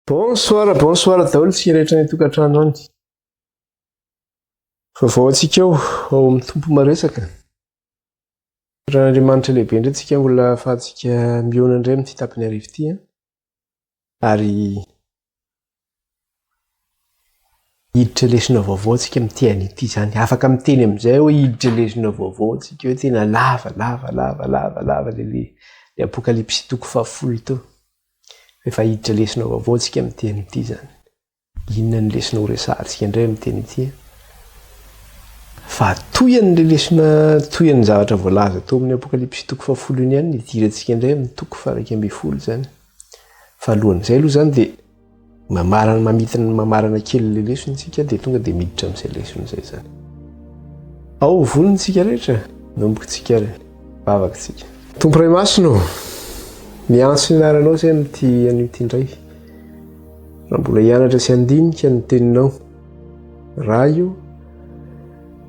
Bonsoir daholo tsika rehetra ny tokantrano any. Vaovao antsika ao amin'ny tompo maresaka. Ran'Andriamanitra lehibe indray tsika mbola ahafahantsika miona indray amin'ny tapiny arivo ity. Ary hiditra lesona vaovao tsika amin'ny tian'ity zany. Afaka miteny amin'izay hoe hiditra lesona vaovao tsika hoe tena lava le apokalipsy toko 10 to. Efa hiditra lesona vaovao tsika amin'ny tian'ity zany. Inona ny lesona ho resahantsika indray amin'ny teny ity? Fa toyan'le lesona toyan'ny zavatra voalaza tao amin'ny apokalipsy toko 10 iny ihany idirantsika indray amin'ny toko 110 zany. Fa alohan'izay aloha zany dia mamarana kely le lesontsika dia tonga dia miditra amin'izay leson'izay zany. Ao volontsika rehetra, nombokantsika vavakantsika. Tompo Ray Masina, miantso ny anaranao izay amin'ity an'ity indray. Raha mbola hianatra sy handinika ny teninao, raha io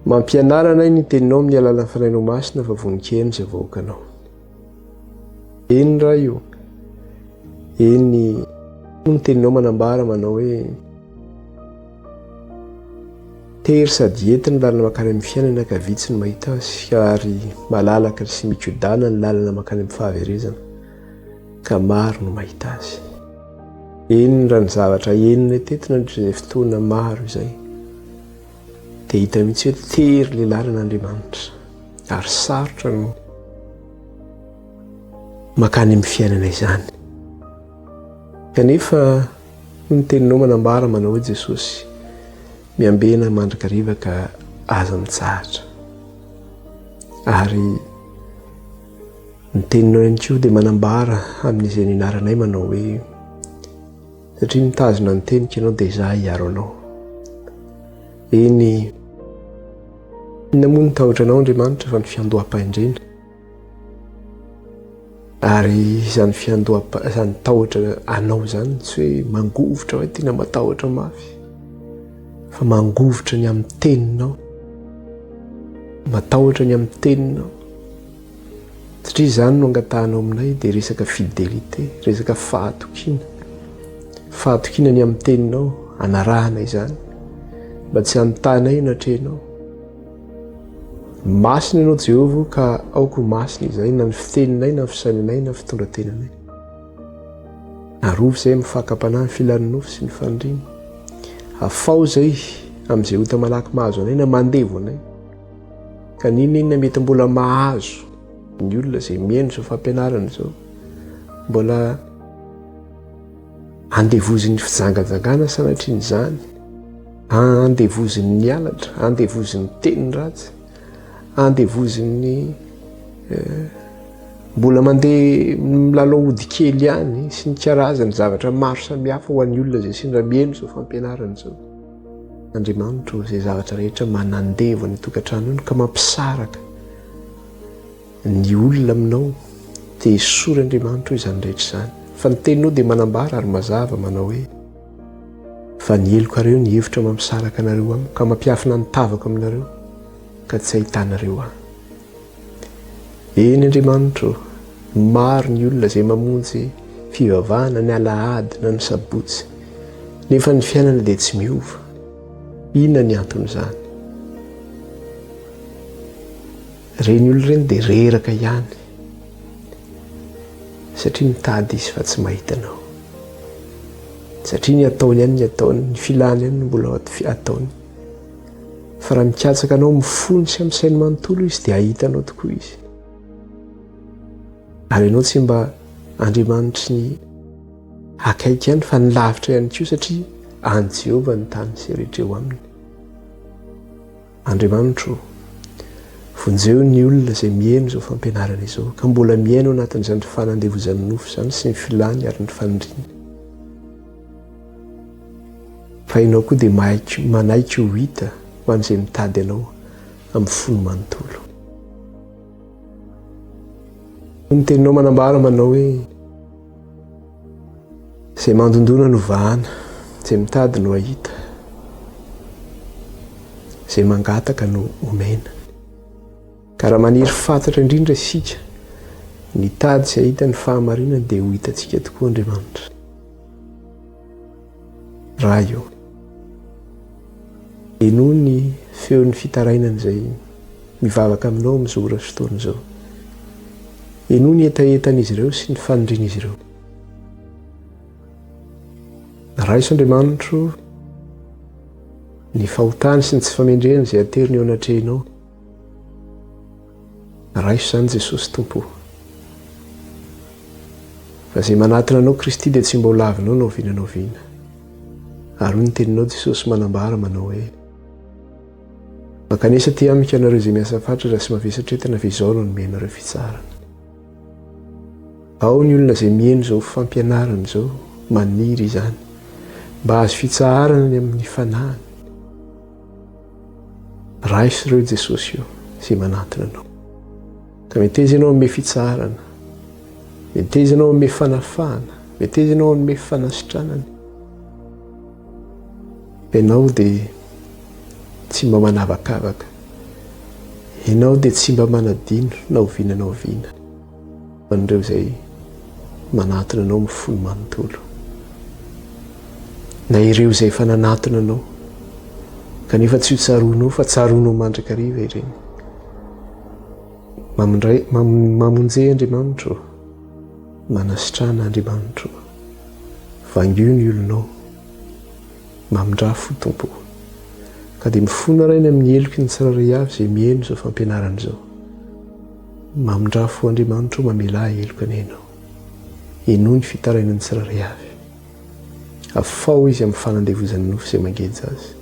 mampianarana ny teninao amin'ny alalan'ny fanahinao masina fa voninahitra izay vahoakanao. Eny raha io, eny ny teninao manambara manao hoe tery sady entina ny lalana makany amin'ny fiainana ka vitsy ny mahita azy, ary malalaka sy mikodana ny lalana makany amin'ny fahaverezana ka maro no mahita azy. Eny raha ny zavatra enina tetina izay fotoana maro izay dia hita mihitsy hoe tery ilay lalan'Andriamanitra ary sarotra no makany amin'ny fiainana izany. Kanefa ny teninao manambara manao hoe Jesosy miambena mandrakariva ka aza mitsahatra. Ary ny teninao ihany koa dia manambara amin'izay ninaranay manao hoe satria mitazona ny tenika ianao dia izaho hiaro anao. Eny inona moa nitahotra anao Andriamanitra fa ny fiandoham-pahendrena. Ary izany izany tahotra anao zany tsy hoe mangovotra hoe tena matahotra mafy, fa mangovotra ny amin'ny teninao, matahotra ny amin'ny teninao. Satria izany no angatahanao aminay dia resaka fidelité, resaka fahatokiana ny amin'ny teninao, anarahana izany mba tsy hanotanay natrenao. Masina ianao Jehovah ka aoko masina izay na ny fiteninay na ny fisainanay na ny fitondrantenanay. Arovy izay mifankampanahy ny filan'ny nofo sy ny fandriana. Afao izay amin'izay hota malaky mahazo anay na mandevo anay. Ka ninona mety mbola mahazo ny olona izay mihaino izao fampianarana izao, mbola andevozin'ny fijangajangana sanatriany izany, andevozin'ny mianatra, andevozin'ny teny ratsy, andevozin'ny mbola mandeha milalao ody kely ihany sy ny karazany zavatra maro samihafa ho an'ny olona izay sendra mihaino izao fampianarana izao. Andriamanitra izay zavatra rehetra manandevo ny tokantrano iny ka mampisaraka ny olona aminao dia esory Andriamanitra izany rehetra izany. Fa ny teninao dia manambara ary mazava manao hoe fa ny heloko areo ny hevitra mampisaraka anareo amiko ka mampiafina ny tavako aminareo ka tsy ahitanareo aho. Eny Andriamanitra, maro ny olona izay mamonjy fivavahana ny alahady na ny sabotsy nefa ny fiainana dia tsy miova. Inona ny anton'izany? Reny olona ireny dia reraka ihany satria mitady izy fa tsy mahita anao, satria ny ataony ihany ny ataony, ny filany ihany no mbola ataony. Fa raha mikatsaka anao mifony sy amin'ny sainy manontolo izy dia ahitanao tokoa izy. Ary ianao tsy mba Andriamanitra ny akaiky ihany fa ny lavitra ihany koa satria any Jehovah ny tany sy rehetra eo aminy. Andriamanitra, vonjeo ny olona izay mihaino izao fampianarana izao ka mbola mihaino anatin'izany fanandevozan'ny nofo izany sy ny filany ary ny fandriana. Fa ianao koa dia manaiky ho hita ho an'izay mitady anao amin'ny fony manontolo. Ny teninao manambara manao hoe izay mandondona no vahana, izay mitady no ahita, izay mangataka no omena. Ka raha maniry fantatra indrindra isika ny tady sy ahita ny fahamarinana dia ho hitantsika tokoa Andriamanitra. raha io. Enoa ny feon'ny fitarainana izay mivavaka aminao amin'izao ora sy fotoana izao. Enoa ny etaentan'izy ireo sy ny fanindrin'izy ireo. Raiso Andriamanitro ny fahotany sy ny tsy famendrena izay ateriny eo anatrehinao. Raiso izany Jesosy Tompo. Fa izay manatona anao Kristy dia tsy mba ho lavinao na oviana na oviana. Ary ny teninao Jesosy manambara manao hoe makanesa ty amiko ianareo izay miasa fatratra sy mavesatra entana fa izao no nomenareo fitsarana. Ao ny olona izay mihaino izao fampianarana izao maniry izany mba azo fitsarana ny amin'ny fanahiny. Raiso ireo Jesosy io izay manatona anao. Ka meteza ianao amin'ny fitsarana, meteza ianao amin'ny fanafahana, meteza ianao amin'ny fanasitranana. Ianao dia tsy mba manavakavaka. Ianao dia tsy mba manadino na oviana na oviana. An'ireo izay manatona anao mifono manontolo. Na ireo izay efa nanatona anao kanefa tsy ho tsaroanao fa tsaroanao mandrakariva ireny. Mamonjey Andriamanitro, manasitrana Andriamanitro, vangio ny olonao, mamindra fo Tompo. Ka dia mifono rainy amin'ny heloky ny tsirairay avy izay mihaino izao fampianarana izao. Mamindra fo Andriamanitro mamela heloka anenao. Enoa ny fitarainany tsirairay avy. Afao izy amin'ny fanandevozan'ny nofo izay mangeja azy.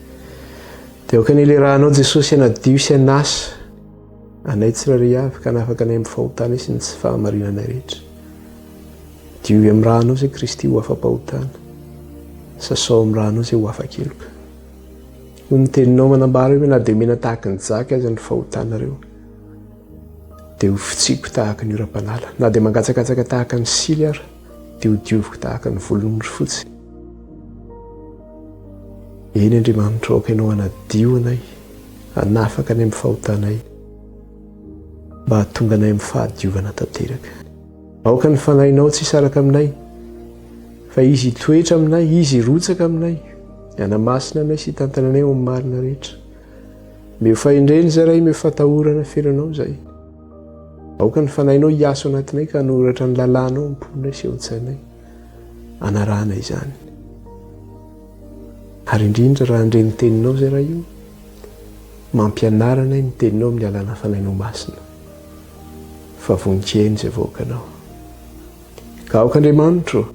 Dia aoka ny lerahanao Jesosy anadio sy anasa anay tsirairay avy ka nafaka anay amin'ny fahotana sy ny tsy fahamarinana rehetra. Dio amin'ny rahanao izay Kristy ho afa-pahotana. Sasao amin'ny rahanao izay ho afa-keloka. No ny teninao manambara hoe na dia mena tahaka ny jaka aza ny fahotanareo dia ho fitsiko tahaka ny oram-panala. Na dia mangatsakatsaka tahaka ny sily ara dia ho dioviko tahaka ny volon'ondry fotsy. Eny Andriamanitro, aoka ianao anadio anay, hanafaka anay amin'ny fahotanay mba hahatonga anay amin'ny fahadiovana tanteraka. Aoka ny fanahinao tsy hisaraka aminay fa izy hitoetra aminay, izy hirotsaka aminay, hanamasina anay sy hitantana anay amin'ny marina rehetra. Meo fahendreny zaray, meo fatahorana feranao zay. Aoka ny fanahinao hiaso anatinay ka hanoratra ny lalànao amponay sy eo-tsainay, anarana izany. Ary indrindra raha andre ny teninao zay raha io, mampianaranay ny teninao amin'ny alana fanahinao masina, fa voninkainy izay voakanao. Ka aoka Andriamanitro,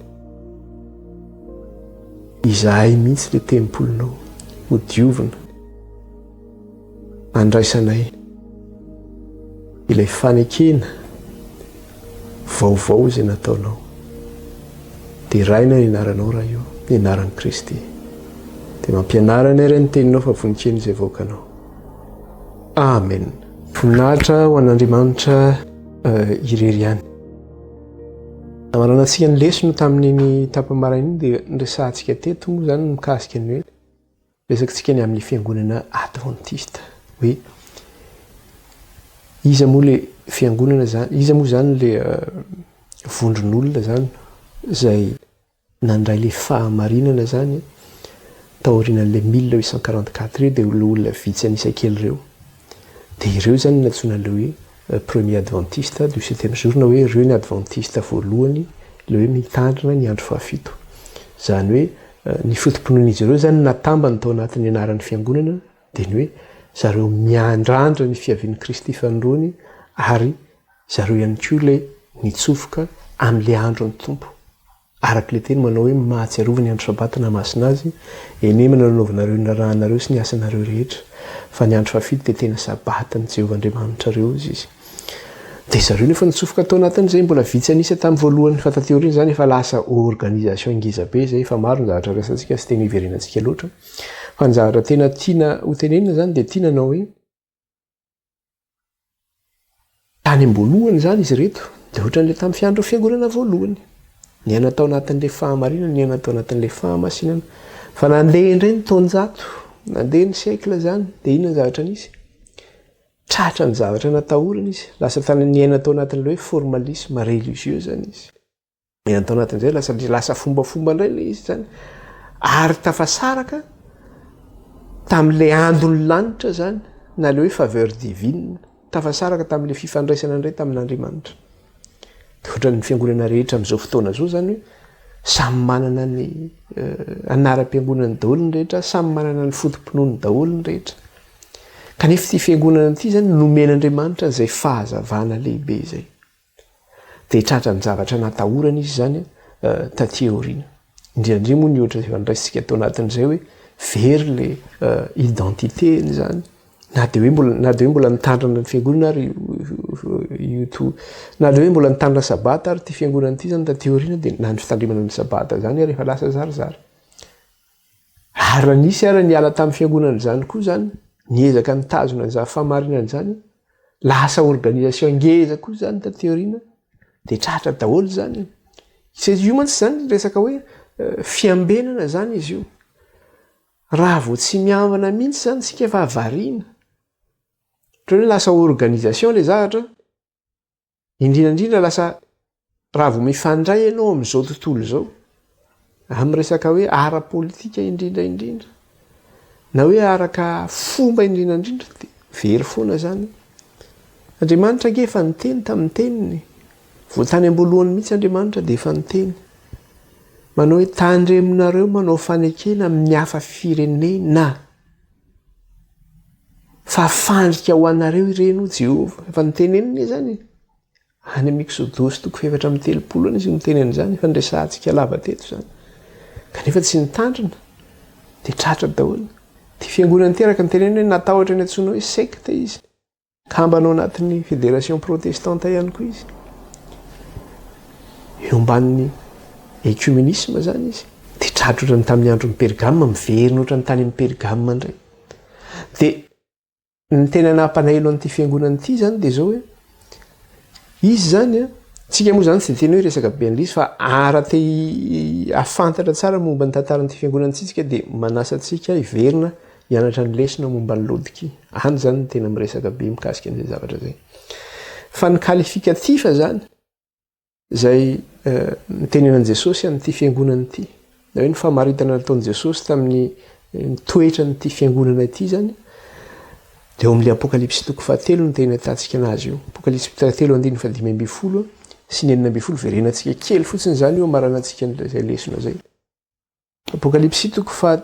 izahay mihitsy ilay tempolonao ho diovina, andraisanay ilay fanekena vaovao izay nataonao. Dia raina ny anaranao raha io, ny anaran'i Kristy. Dia mampianarana iray ny teninao fa voninkainy izay voakanao. Amen. Voninahitra ho an'Andriamanitra irery ihany. Namananantsika ny lesona tamin'iny tapamaraina dia niresahantsika teto moa izany mikasika ny hoe resakantsika ny amin'ny fiangonana Adventista. Hoe iza moa ilay fiangonana zany, iza moa izany ilay vondron'olona zany izay nandray ilay fahamarinana zany taorian'ilay 1844 io dia olona vitsy anisakely ireo. Dia ireo zany natsoina ilay hoe premier adventiste du 7e jour na hoe ireo ny adventiste voalohany ilay hoe mitandrina ny andro fahafito. Zany hoe ny fotompinoan'izy ireo zany natambany tao anatin'ny anaran'ny fiangonana dia ny hoe zareo miandrandra ny fiavian'i Kristy fanondroany ary zareo ihany koa ilay nitsofoka amin'ilay andro ny Tompo. Araka ilay teny manao hoe mahatsiarova ny andro sabata namasina azy, eny mananaovanareo ny rahanareo sy ny asanareo rehetra, fa ny andro fahafito dia tena sabata ny Jehovahandriamanitra reo izy. Dia zareo nefa nitsofoka tao anatin'izay mbola vitsy anisa tamin'ny voalohany fatateoriana zany efa lasa organisation ngeza be izay, efa maro ny zavatra resantsika sy tena hiverenantsika loatra. Fa ny zavatra tena tiana ho tenenina zany dia tiana anao hoe tany am-boalohany zany izy reto dia ohatran'ilay tamin'ny fiandro fiangonana voalohany. Ny ana tao anatin'ilay fahamarinana, ny ana tao anatin'ilay fahamasinana. Fa nandeha indray ny taonjato, nandeha ny siècle zany, dia inona ny zavatra nisy? Tratra ny zavatra natahorana izy. Lasa ny aina tao anatin'ilay hoe formalisme religieux zany izy. Ny aina tao anatin'izay lasa fombafomba indray ilay izy zany. ary tafasaraka tamin'ilay andony lanitra zany na le hoe faveur divine tafasaraka tamin'ilay fifandraisana indray tamin'Andriamanitra. Ohatra ny fiangonana rehetra amin'izao fotoana zao zany hoe samy manana ny anaram-piangonany daholo ny rehetra, samy manana ny fotom-pinoany daholo ny rehetra. Kanefa ity fiangonana ity zany nomen'Andriamanitra izay fahazavana lehibe izay. Dia tratra ny zavatra natahorana izy zany taty aoriana. Indrindra moa ny ohatra fandraisitsika tao anatin'izay hoe very le identitény zany. Na dia hoe mbola nitandrina ny fiangonana ary na dia hoe mbola nitandrina sabata ary ty fiangonana ity zany taty aoriana dia nandro fitandrimana ny sabata zany ary efa lasa zarizary. Ary raha nisy ary niala tamin'ny fiangonana zany koa zany, niezaka nitazona ny zava-fahamarinana zany, lasa organisation ngeza koa zany taty aoriana, dia tratra daholo zany. Io mantsy zany resaka hoe fiambenana zany izy io. Raha vao tsy miambana mihitsy zany sika efa avariana. Hoe lasa organisation le zavatra, indrindrandrindra lasa raha vao mifandray ianao amin'izao tontolo izao, amin'ny resaka hoe ara-politika indrindraindrindra, na hoe araka fomba indrindrandrindra, dia very foana zany. Andriamanitra ange efa niteny tamin'ny teniny, voatany ambolohany mihitsy Andriamanitra dia efa niteny. Manao hoe tandreminareo manao fanekena amin'ny hafa firenena. Fa fandrika ho anareo ireny ho Jehova. Efa niteneniny zany. Any amin'ny Exodosy 4:30 izy miteneny zany, efa nresahantsika lava teto zany. Kanefa tsy nitandrina, dia tratra daholo. Ty fiangonana ty araka niteneny hoe natahotra ny antsoina hoe secte izy. Kambanao anatin'ny fédération protestante ihany koa izy. Eo ambanin'ny ecuménisme zany izy. Dia tratra ohatrany tamin'ny andron'ny Pergame, miverina ohatrany tany amin'ny Pergame indray. Dia ny tena nampanahilo an'ity fiangonana ity zany dia zao hoe izy zany tsika moa zany tsy teny hoe resaka be an'ilay izy fa ara-te afantatra tsara momba ny tantaran'ity fiangonana ity tsika dia manasa antsika hiverina hianatra ny lesona momba ny lodiky. Any zany ny tena miresaka be mikasika an'izay zavatra zay. Fa ny qualificatif zany izay nitenenan Jesosy an'ity fiangonana ity, na hoe ny famaritana nataon'i Jesosy tamin'ny toetra n'ity fiangonana ity zany, dia eo amin'ilay Apocalypse 3 no tena ahitantsika anazy io. Apocalypse 3:5-10 sy 9 verenantsika kely fotsiny zany io amaranantsika n'izay lesona zay. Apocalypse 3:5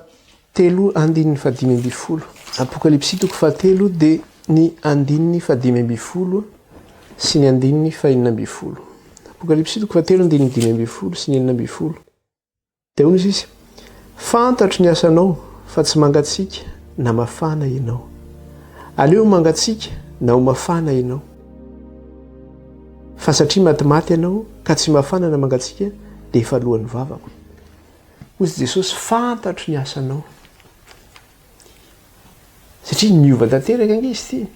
Apocalypse 3 dia ny 5 sy ny 9. Apocalypse 3:5 sy ny 9. Dia hoy izy: fantatro ny asanao fa tsy mangatsiaka na mafana ianao. Aleo mangatsiaka na ho mafana ianao. Fa satria matimaty ianao ka tsy mafana na mangatsiaka dia efa alohan'ny vavako. Hoy Jesosy, fantatro ny asanao. Satria niova tanteraka ange izy ity.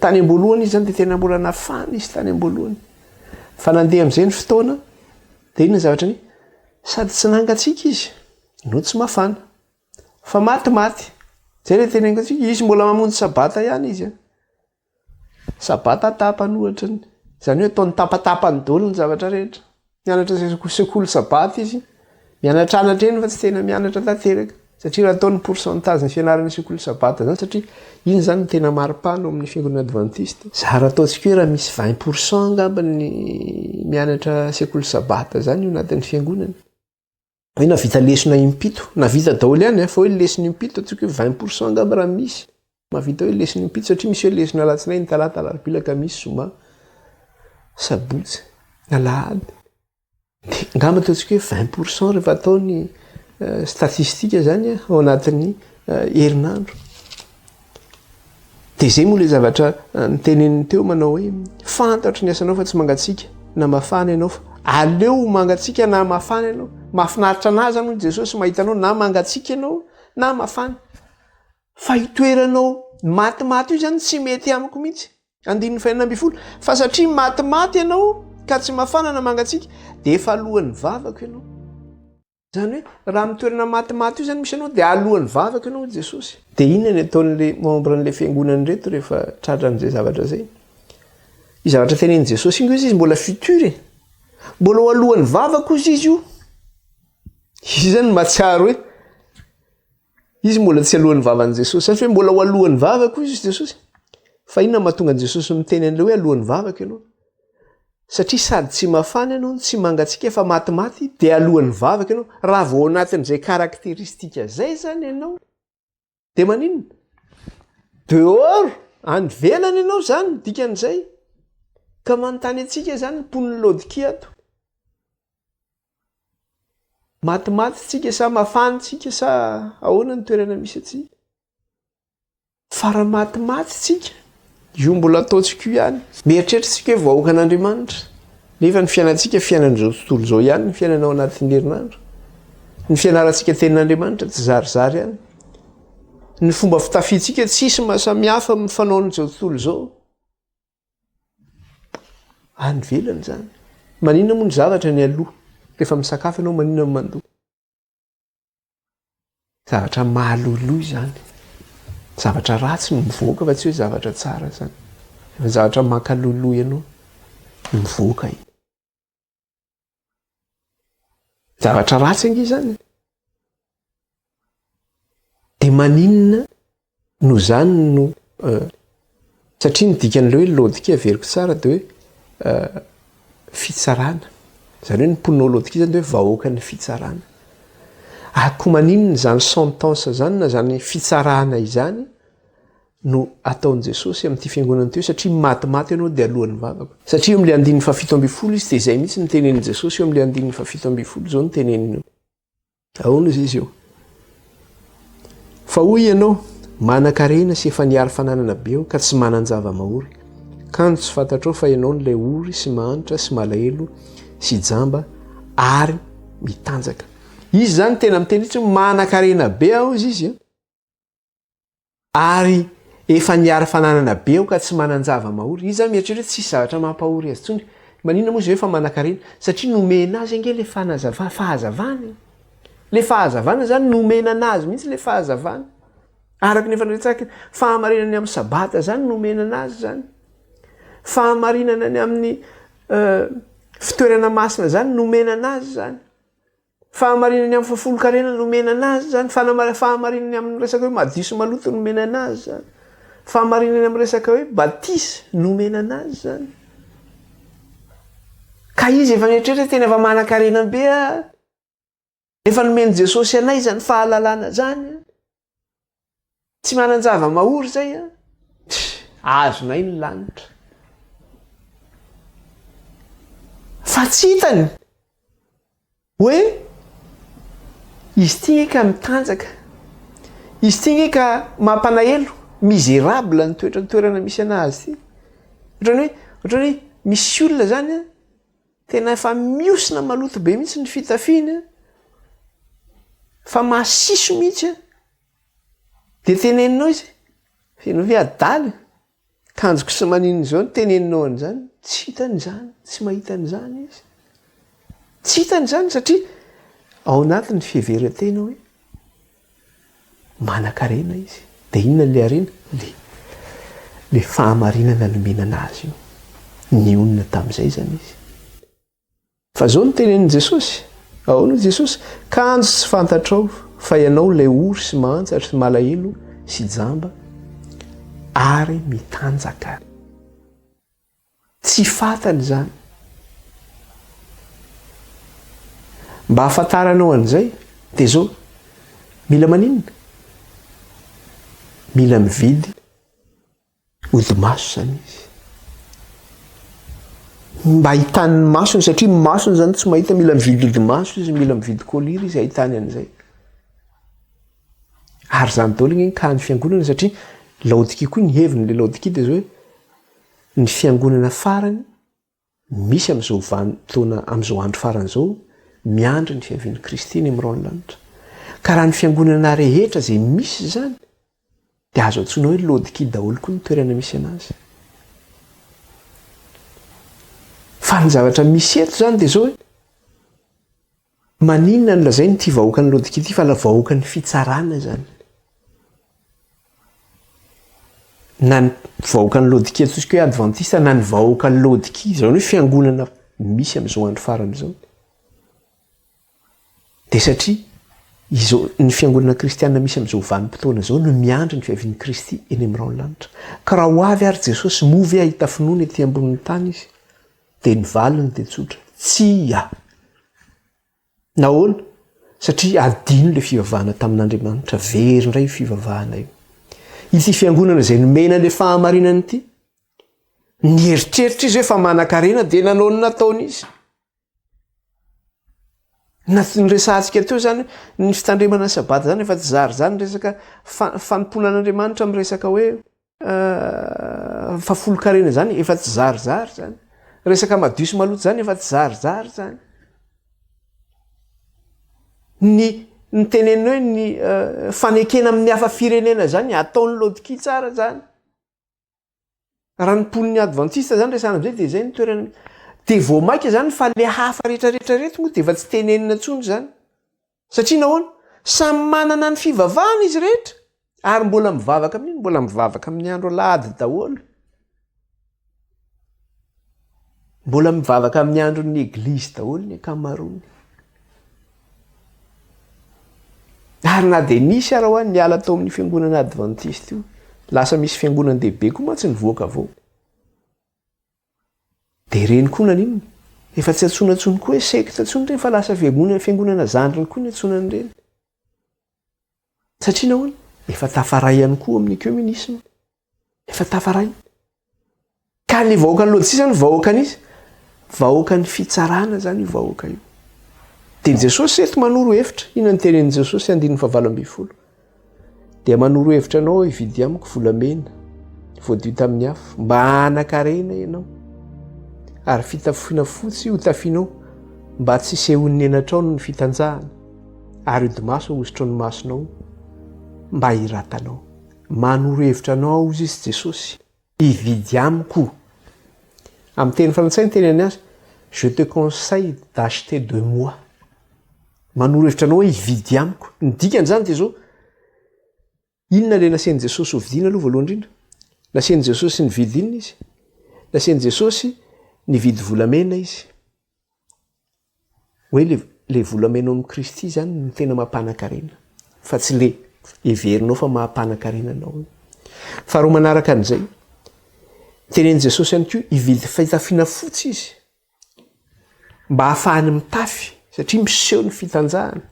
Tany ambolohany izy zany dia tena mbola nafana izy tany ambolohany. Fa nandeha amin'izay ny fotoana dia ino ny zavatra ny sady tsy nangatsiaka izy no tsy mafana, fa matimaty. Zay ilay tena ngatsika, izy mbola mamonjy sabata ihany izy. Sabata tapany ohatrany. Izany hoe ataony tapatapany daholo ny zavatra rehetra. Mianatra sekoly sabata izy, mianatra eny fa tsy tena mianatra tanteraka. Satria raha ataony pourcentage ny fianarana sekoly sabata zany, satria iny zany no tena maripana amin'ny fiangonana adventiste. Zara ataontsika hoe raha misy 20% angamba ny mianatra sekoly sabata zany io anatin'ny fiangonana. Hoe navita lesona impito, navita daholo ihany fa hoe lesona impito atsika hoe 20% angamba raha misy. Mavita hoe lesona impito satria misy hoe lesona alatsinainy, talata, alarobia, alakamisy, zoma, sabotsy, alahady. Dia angamba ataontsika hoe 20% rehefa ataony statistika zany ao anatin'ny herinandro. Dia zay moa ilay zavatra niteneniny teo manao hoe fantatro ny asanao fa tsy mangatsiaka na mafana ianao, fa aleo mangatsiaka na mafana ianao. Mahafinaritra anazy moa Jesosy mahita anao na mangatsiaka ianao na mafana. Fa hitoeranao matimaty io zany tsy mety amiko mihitsy. 5:20 fa satria matimaty ianao ka tsy mafana na mangatsiaka dia efa alohan'ny vavako ianao. Zany hoe raha mitoerana matimaty io zany misy anao dia alohan'ny vavaka ianao Jesosy. Dia inona ny ataon'ilay membre n'ilay fiangonana reto rehefa tratra an'izay zavatra zay? Io zavatra tenenin Jesosy iny izy mbola futur, mbola ho alohan'ny vavako izy io. Izy zany mahatsiaro hoe izy mbola tsy alohan'ny vavan'i jesosy satria mbola ho alohan'ny vavako izy jesosy fa inona mahatonga an' jesosy miteny an'le hoe alohan'ny vavaka ianao satria sady tsy mafana ianao tsy mangatsika fa matimaty dia alohan'ny vavaka ianao raha vao anatin'izay karakteristika zay zany ianao dia maninona dehors any velany ianao zany dikan'izay ka manontany atsika zany mponiny lodikia ato matimaty tsika sa mafanitsika sa ahoana ny toerana misy atsy fara matimaty tsika io mbola ataontsika io ihany mieritreritsika hoe vahoaka an'Andriamanitra nefa ny fiainantsika fiainan'izao tontolo izao ihany ny fiainanao anatin'ny herinandro ny fianarantsika tenin'Andriamanitra tsy zarizary ihany ny fomba fitafitsika tsisy mahasamihafa amin'ny fanaon'izao tontolo izao any velany zany maninona moa ny zavatra ny aloha rehefa misakafo ianao maninona ny mandoa zavatra mahaloloha zany zavatra ratsy no mivoaka fa tsy hoe zavatra tsara zany efa zavatra makaloloha ianao no mivoaka iny zavatra ratsy angy zany dia maninona no zany no satria nidikan'ileo hoe lodika averiko tsara dia hoe fitsarana zany hoe nimponinao lodika zany dia hoe vahoaka ny fitsarana ako maninona zany sentence zany na zany fitsarana izany no ataon'i Jesosy amin'ity fiangonana teo satria matimaty ianao dia alohan'ny vavako satria eo amin'ilay 170 izy dia izay mihitsy nitenen'i Jesosy eo amin'ilay 170 zao niteneniny ahoana izy izy eo fa hoy ianao manan-karena sy efa niary fananana be eo ka tsy manan-java-mahory kanto tsy fantatrao fa ianao n'ilay ory sy mahanitra sy malahelo sy jamba ary mitanjaka izy zany tena mitenitsy manan-karena be aho izy ary efa niary fananana be eo ka tsy manan-java-mahory izy zany mieritreritra tsisy zavatra mampahory azy tsony maninona moa izy hoe fa manan-karena satria nomena azy ange le fahazavana le fahazavana zany nomena anazy mihitsy le fahazavana araka nefa niretsaka fahamarinany amin'ny sabata zany nomena anazy zany fahamarinana ny amin'ny fitoerana masina zany nomena anazy zany fahamarinany amin'ny fafolo-karena nomena anazy zany fahamarinany amin'ny resaka hoe madiso maloto nomena anazy zany fahamarinany amin'ny resaka hoe batisa nomena anazy zany ka izy efa nietreritra tena efa manan-karena be efa nomeny Jesosy anay zany fahalalana zany tsy manan-java-mahory zay azonay ny lanitra fa tsy hitany hoe izy tia ka mitanjaka izy tia ka mampanahelo miserable ny toerana misy anazy ty ohatrany hoe misy olona zany tena efa miosina maloto be mihitsy ny fitafiana fa masiso mihitsy dia teneninao izy fenao hoe adaly kanjoko sy maninona izao ny teneninao an'izany tsy hitany zany tsy mahitany zany izy tsy hitany zany satria ao anatin'ny fiheveran-tena hoe manan-karena izy dia inona le arena le fahamarinana nomenana azy io ny onona tamin'izay zany izy fa zao no tenenin' Jesosy ahoana Jesosy kanjo tsy fantatrao fa ianao lay ory sy mahantsatra sy malahelo sy jamba ary mitanjaka tsy fantany zany mba hafantaranao an'izay dia zao mila maninona mila mividy odi-maso zany izy mba hitan'ny masony satria masony zany tsy mahita mila mividy odi-maso izy mila mividy koliry izy ahitany an'izay ary zany daoly ny ka ny fiangonana satria laodikia koa ny heviny le laodikia dia zao hoe ny fiangonana farany misy amin'izao vanimpotoana amin'izao andro farany zao miandry ny fiavian'i Kristy ny amin'irao ny lanitra ka raha ny fiangonana rehetra izay misy zany dia azo antsoina hoe laodikia daholo koa ny toerana misy anazy fa ny zavatra misy eto zany dia zao hoe maninona no lazay ny ity vahoaka ny laodikia ity fa la vahoaka ny fitsarana zany na ny vahoaka ny laodikia atsosika hoe adventiste na ny vahoaka ny laodikia zao hoe fiangonana misy amin'izao andro farany zao dia satria izao ny fiangonana kristianina misy amin'izao vanim-potoana zao no miandry ny fiavian'ny Kristy eny amin'irao ny lanitra ka raha ho avy ary Jesosy movy ahita finoana ety ambonin'ny tany izy dia ny valiny dia tsotra tsy nahoana satria adino ilay fivavahana tamin'Andriamanitra very indray fivavahana io ity fiangonana izay nomena ilay fahamarinana ity ny eritreritra izy hoe fa manan-karena dia nanao ny nataony izy nyresantsika teo zany ny fitandremana sabata zany efa tsy zary zany resaka fanomponan'Andriamanitra miresaka hoe fafolo-karena zany efa tsy zarizary zany resaka madio sy maloto zany efa tsy zarizary zany ny tenenina hoe ny fanekena amin'ny hafa firenena zany ataon'ny lodiki tsara zany raha ny mponiny adventiste zany resana am'izay dia zay ny toerana dia vao maika zany fa le hafa rehetrarehetra reto moa dia efa tsy tenenina ntsony zany satria nahoana samy manana ny fivavahana izy rehetra ary mbola mivavaka amin'iny mbola mivavaka amin'ny andro alahady daholo mbola mivavaka amin'ny andron'ny eglizy daholo ny akamarony ary na dia nisy ara ho any miala tao amin'ny fiangonana adventiste io lasa misy fiangonan-dehibe koa ma tsy nivoaka avao dia reny koa naninona efa tsy atsonantsony koa hoe sekta ntsony reny fa lasa fiangonana zandriny koa ny atsonany reny satria nahoana efa tafaray ihany koa amin'ny communisme efa tafaray ka ny vahoaka ny lodisia zany vahoaka an'izy vahoaka ny fitsarana zany io vahoaka io dia Jesosy eto manoro hevitra ina ny tenenin' Jesosy 9:20 dia manoro hevitra anao hividy amiko volamena voadio tamin'ny afo mba hanan-karena ianao ary fitafiana fotsy ho tafianao mba tsy sehon'ny enatrao ny fitanjahana ary odimaso hozitra ny masonao mba hiratanao manoro hevitra anao izy Jesosy hividy amiko amin'ny teny frantsay ny teneny azy je te conseille d'acheter de moi manoro hevitra anao hoe hividy amiko ny dikan'izany dia zao inona le nasian'i Jesosy ho vidiana aloha voalohany indrindra nasian'i Jesosy nividy inona izy nasian'i Jesosy nividy volamena izy hoe le volamena amin'ny Kristy zany ny tena mampanan-karena fa tsy le heverinao fa mampanan-karena anao faharoa manaraka an'izay tenen'i Jesosy ihany koa hividy fitafiana fotsy izy mba hahafahany mitafy satria miseho ny fitanjahana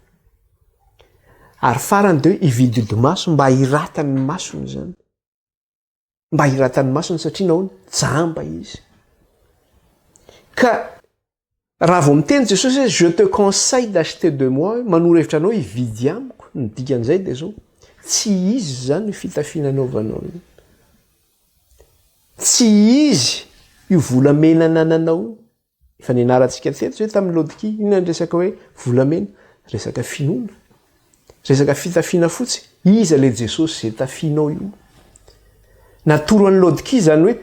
ary farany dia hividy odimaso mba hiratany masony zany mba hiratany masony satria nahoana jamba izy ka raha vao miteny Jesosy hoe je te conseille d'acheter de moi manoro hevitra anao hividy amiko ny dikan'izay dia zao tsy izy zany fitafiana anaovanao tsy izy io volamena nananao efa nianarantsika teto hoe tamin'ny lodiki inona ny resaka hoe volamena resaka finoana resaka fitafiana fotsy iza le Jesosy zay tafianao io natoro an'ny lodiki zany hoe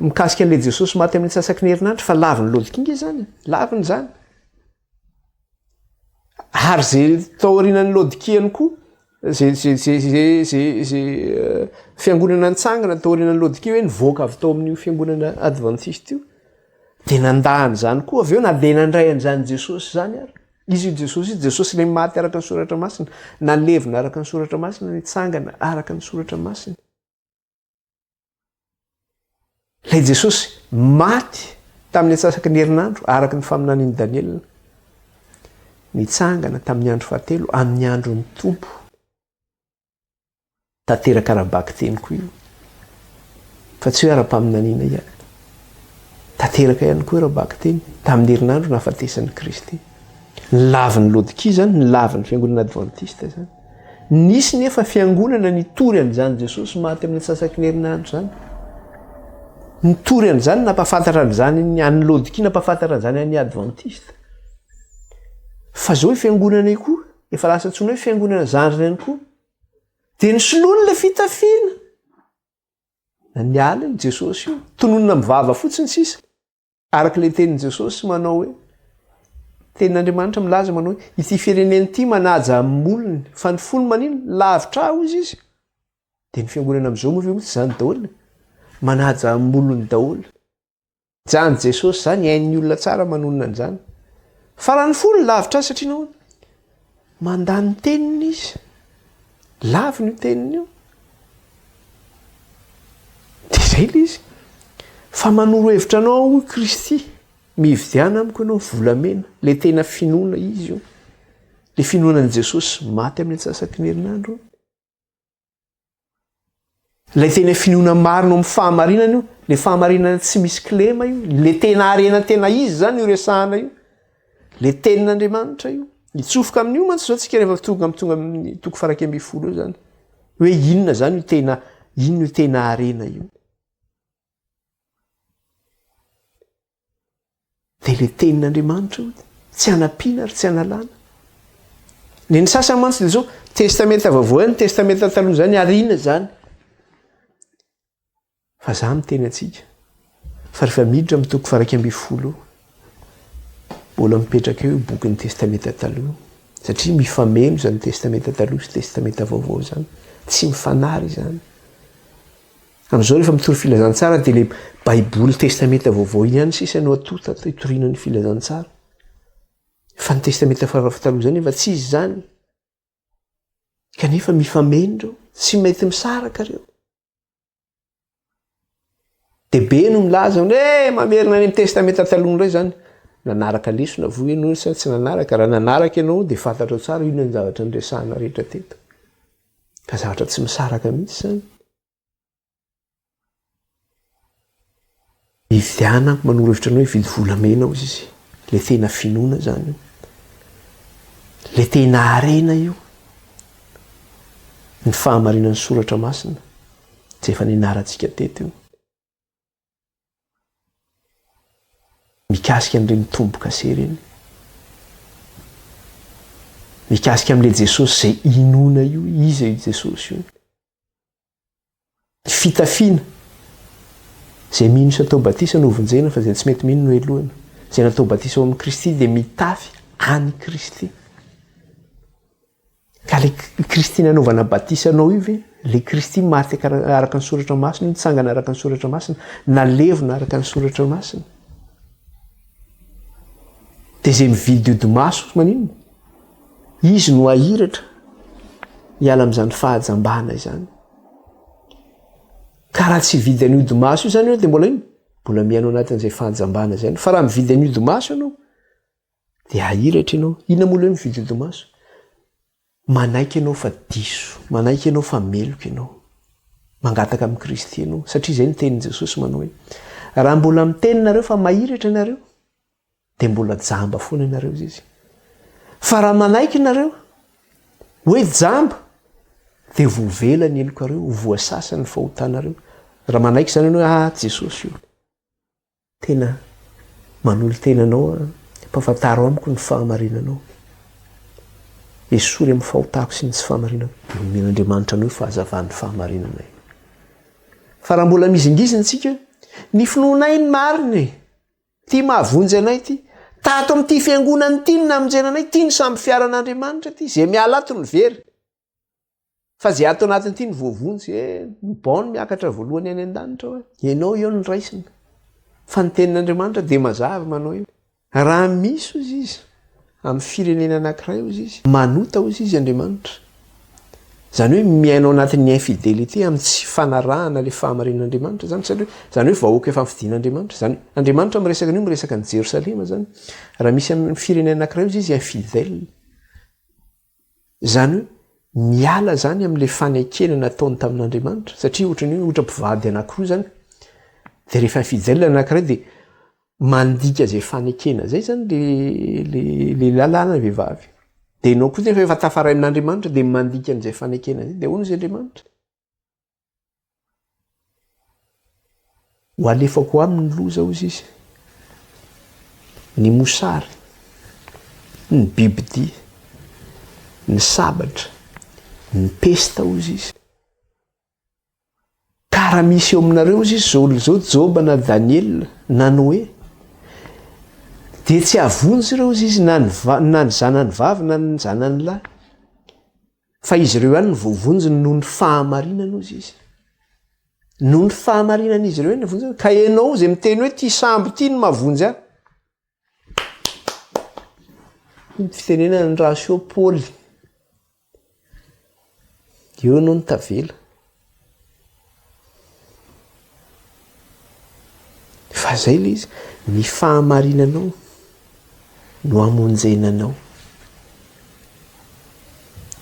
mikasika an'le Jesosy maty amin'ny tsasaky ny herinandro fa laviny lodiki nge zany laviny zany ary zay taorianan'ny lodiki ihany koa zay fiangonana nitsangana taorianan'ny lodiki hoe nivoaka avy tao amin'io fiangonana adventiste io dia nandahany zany koa avy eo na dia nandray an'izany Jesosy zany ary izy io Jesosy io Jesosy le maty araka ny soratra masina nalevina araka ny soratra masina nitsangana araka ny soratra masina ilay Jesosy maty tamin'ny atsasaky ny herinandro araka ny faminan'iny Daniel nitsangana tamin'ny andro fahatelo amin'ny andron'ny tompo tanteraka arabaky teny koa io fa tsy hoe ara-paminaniana ihany tanteraka ihany koa arabaky teny tamin'ny herinandro nahafatesan'i Kristy ny lavin'ny lodiki zany ny lavin'ny fiangonana adventiste zany nisy nefa fiangonana nitory an'izany Jesosy maty amin'ny atsasaky ny herinandro zany nitory an'izany napafantatra an'izany an'ny lodiki napafantatra an'izany an'ny adventiste fa zao fiangonana io koa efa lasa ntsona hoe fiangonana zandrina ihany koa dia nisoloana ilay fitafiana na niala ny Jesosy io tononona mivava fotsiny sisa araka ilay tenin'i Jesosy manao hoe tenin'Andriamanitra milaza manao hoe ity firenena ity manaja amin'ny olony fa ny fony manino lavitra aho izy dia ny fiangonana amin'izao moa ve tsy zany daholo manaja amin'ny olony daholo zany Jesosy zany hain'ny olona tsara manonona an'izany fa raha ny fony lavitra azy satria nahoana mandany teniny izy lavy ny teniny io de zay le izy fa manoro hevitra anao ho Kristy mividiana amiko ianao volamena le tena finoana izy io le finoanan'i Jesosy maty amin'ny antsasaky ny herinandro le tena finoana marina amin'ny fahamarinana io le fahamarinana tsy misy klema io le tena arena tena izy zany io resahana io le tenin'Andriamanitra io itsofoka amin'io mantsy zao tsika rehefa tonga amin'ny toko faraky amby folo io zany hoe inona zany io tena inona io tena arena io de le tenin'Andriamanitra io tsy anampiana ary tsy analana ny sasany mantsy de zao testamenta vaovao ny testamenta taloha zany arina zany fa za miteny atsika fa rehefa miditra amin'ny toko faraky amby folo mbola mipetraka eo boky ny testamenta taloha satria mifameno zany testamenta taloha sy testamenta vaovao zany tsy mifanary zany am'izao rehefa mitory filazantsara de le baiboly testamenta vaovao ihany sisa no atota hitoriana ny filazantsara fa ny testamenta farafy taloha zany efa tsy izy zany kanefa mifameno reo tsy mety misaraka reo de be no milaza mamerina any amin'ny testamenta taloha ray zany nanaraka lesona vo ianao sa tsy nanaraka raha nanaraka ianao de fantatra tsara ino ny zavatra nyresahana rehetra teto fa zavatra tsy misaraka mihitsy zany ividiana manoro hevitra anao hividy volamena ao izy le tena finoana zany io le tena arena io ny fahamarinan'ny soratra masina tsy efa ninarantsika teto io mikasika an'ireny tombo-kase reny mikasika amin'le Jesosy zay inoana io izy io Jesosy io fitafiana zay mino sy atao batisa no vonjena fa zay tsy mety mino no elohana zay natao batisa ao amin'ny Kristy de mitafy any Kristy ka le Kristy nanaovana batisa anao io ve le Kristy maty araka ny soratra masina nitsangana araka ny soratra masina nalevona araka ny soratra masina de zay mividy odi-maso manino izy no ahiratra hiala amin'izany fahajambana izany ka raha tsy vidy any odi-maso io zany io de mbola ino mbola miaino anatin'izay fahajambana zany fa raha mividy any odi-maso ianao de ahiratra ianao inona moa le mividy odi-maso manaiky ianao fa diso manaiky ianao fa meloka ianao mangataka amin'ny Kristy ianao satria zay ny tenin'i Jesosy manao hoe raha mbola miteny nareo fa mahiratra nareo de mbola jamba foana ianareo izy fa raha manaiky nareo hoe jamba de vovela ny elokareo voasasa ny fahotanareo raha manaiky zany ianao Jesosy io tena manolo tenanao mpahafantarao amiko ny fahamarinanao esory amin'ny fahotako sy ny tsy fahamarinana men'Andriamanitra anao fahazavany fahamarinanay fa raha mbola mizingizina tsika ny finoanay ny mariny ty mahavonjy anay ty tato amin'ity fiangonany ty ny namonjenanay ty ny samby fiaran'Andriamanitra ty zay miala ato ny very fa zay ato anatin'ity ny voavonjy baony miakatra voalohany any an-danitra hoe ianao eo ny raisina fa ny tenin'Andriamanitra de mazava manao io raha misy ozy izy amin'ny firenena anankiray ozy izy manota ozy izy Andriamanitra zany hoe miainao anatin'ny infidélité amin'ny tsy fanarahana le fahamarinan'Andriamanitra zany satria zany hoe vahoaka efa fidian'Andriamanitra zany Andriamanitra miresaka an'io miresaka ny Jerosalema zany raha misy amin'ny firenena anankiray ozy izy infidèle zany hoe miala zany amin'le fanekena nataony tamin'Andriamanitra satria ohatran'ny hoe ohatra mpivady anankiroa zany de rehefa infidèle anankiray de mandika zay fanekena zay zany le lalàna vehivavy de ianao koa zay efa tafaray amin'Andriamanitra de mandika an'izay fanekena zay de hono izy Andriamanitra ho alefako aminy loza ozy izy ny mosary ny bibidia ny sabatra ny pesta ozy izy karaha misy eo aminareo izy zao Joba na Daniel na Noé de tsy avonjy reo izy na ny zanany vavy na ny zanany lahy fa izy ireo ihany ny voavonjy noho ny fahamarinana ozy izy noho ny fahamarinana izy ireo ihany navonjy ka ianao zay miteny hoe ty samby ty ny mahavonjy ahy ny fitenenana ny rasio Paoly eo anao ny tavela fa zay le izy ny fahamarinanao no amonjenanao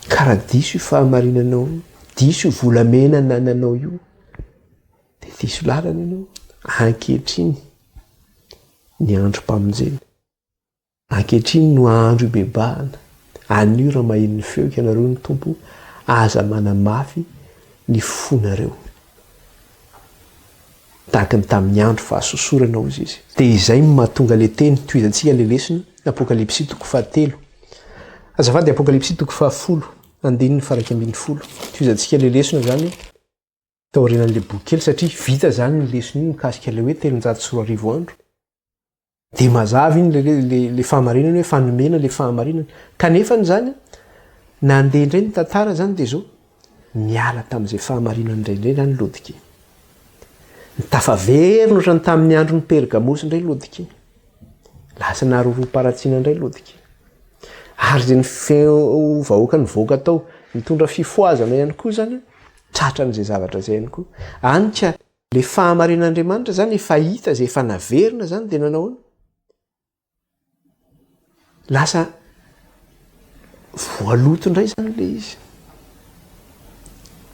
karaha diso io fahamarinanao diso io volamena nananao io de diso lalana ianao ankehitriny ny androm-pamonjena ankehitriny no andro ibebahana anio raha mahelin'ny feo ianareo ny tompo aza manamafy ny fonareo tahaka ny tamin'ny andro fahasosoranao izy izy de izay mahatonga le teny toizantsika le lesona apokalipsy toko 7 azafady apokalipsy toko 10 andininy faraky ambin'ny folo toizantsika le lesona zany taorinan'le boky kely satria vita zany ny lesona iny mikasika le hoe 340 andro de mazava iny le fahamarinana hoe fanomena le fahamarinana kanefa ny zany nandeha indray ny tantara zany de zao miala tamin'izay fahamarinana indraindray zany lodika ny tafaverina ohatrany tamin'ny andro ny pergamosy indray lodika lasa naroroaparatsiana indray lodika ary zay ny vahoaka ny voaka atao mitondra fifoazana ihany koa zany tratra n'izay zavatra zay ihany koa anka le fahamarinan'Andriamanitra zany efa hita zay efa naverina zany de nanao lasa voaloto indray zany le izy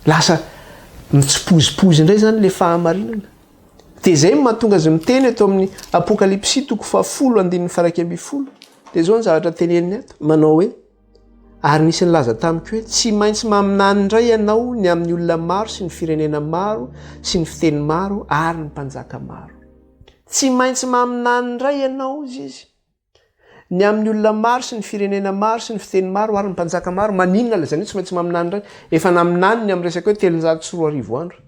lasa mitsipozipozy indray zany le fahamarinana de zay mahatonga azy miteny ato amin'ny apokalipsy toko 10 andininy faraky ambin'ny folo de zao ny zavatra teneniny ato manao hoe ary nisy ny laza tamiko hoe tsy maintsy maminany indray ianao ny amin'ny olona maro sy ny firenena maro sy ny fiteny maro ary ny mpanjaka maro tsy maintsy maminany indray ianao izy ny amin'ny olona maro sy ny firenena maro sy ny fiteny maro ary ny mpanjaka maro maninona lazany tsy maintsy maminany indray efa naminaniny amin'ny resaka hoe 340 andro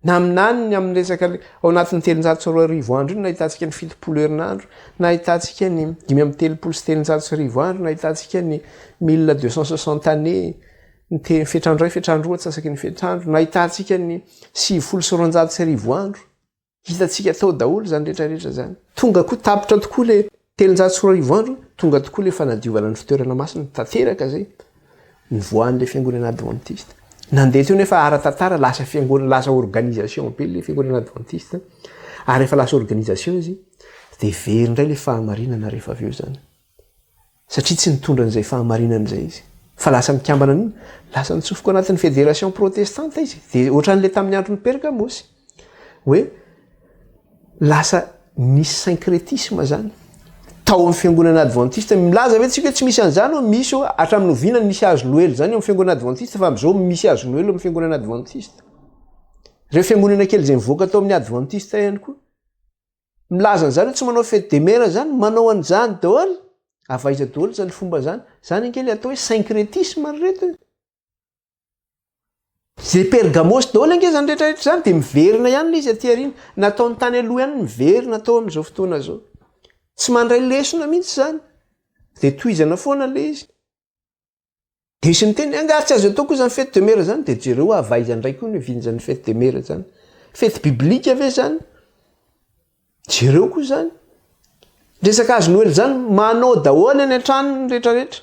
naminaniny amin'ny resaka ao anatin'ny 340 andro iny nahitantsika ny 70 herinandro nahitantsika ny 530 sy 340 andro nahitantsika ny 1260 année ny fetrandro ray fetrandro roa tsasaky ny fetrandro nahitantsika ny 700 sy 400 andro hitatsika tao daholo zany rehetrarehetra zany tonga koa tapitra tokoa le 340 andro tonga tokoa le fanadiovana ny fitoerana masina tanteraka zay ny voan'le fiangonana adventiste nandeha teo nefa ara-tantara lasa fiangonana lasa organisation be le fiangonana adventiste ary efa lasa organisation izy de very indray le fahamarinana rehefa avy eo zany satria tsy nitondra an'izay fahamarinana zay izy fa lasa mikambana an'iny lasa nitsofoka anatin'ny fédération protestante izy de ohatran'le tamin'ny andro ny pergamosy hoe lasa nisy syncrétisme zany tao amin'ny fiangonana adventiste milaza ve tsika hoe tsy misy an'izany misy hatramin'ny ovinany misy azo noely zany eo amin'ny fiangonana adventiste fa am'izao misy azo noely amin'ny fiangonana adventiste reo fiangonana kely zay mivoaka tao amin'ny adventiste ihany koa milaza an'izany hoe tsy manao fête de mère zany manao an'izany daholo avaiza daholo zany fomba zany ankely atao hoe syncrétisme reto zay pergamosy daholo ange zany rehetrarehetra zany de miverina ihany le izy aty arina nataon'ny tany aloha ihany miverina atao amin'izao fotoana zao tsy mandray lesona mihitsy zany de toizana foana le izy de isy miteny angatsy azo atao koa zany fête de mère zany de jereo avaiza ndray koa ny vinjany fête de mère zany fety biblika ave zany jereo koa zany resaka azo noely zany manao daholo any an-trano rehetrarehetra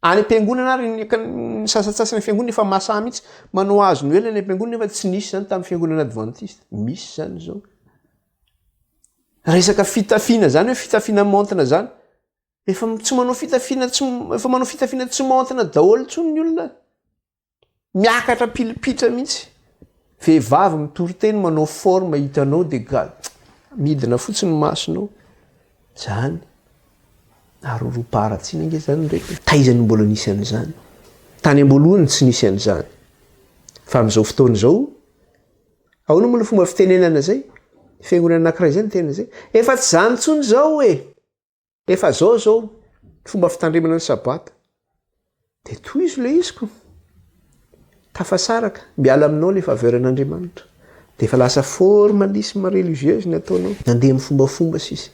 any am-piangonana ary ny sasatsasany fiangonana efa mahasaha mihitsy manao azo noely any am-piangonana efa tsy nisy zany tamin'ny fiangonana adventiste misy zany zao resaka fitafiana zany hoe fitafiana montina zany efa tsy manao fitafiana efa manao fitafiana tsy montina daholo tsony ny olona miakatra pilipitra mihitsy vehivavy mitoroteny manao forme hitanao de midina fotsiny masonao zany aroroaparatsiny ange zany ndraiky taizany mbola nisy an'izany tany amboalohany tsy nisy an'izany fa amin'izao fotoana zao ahoana moa ny fomba fitenenana zay fiangonana anankiray zay ny tena zay efa tsy zany tsony zao hoe efa zao fomba fitandremana ny sabata de toy izy le iziko tafasaraka miala aminao le faveuran'Andriamanitra de efa lasa formalisme religieuse ny ataonao nandeha amin'ny fombafomba sisy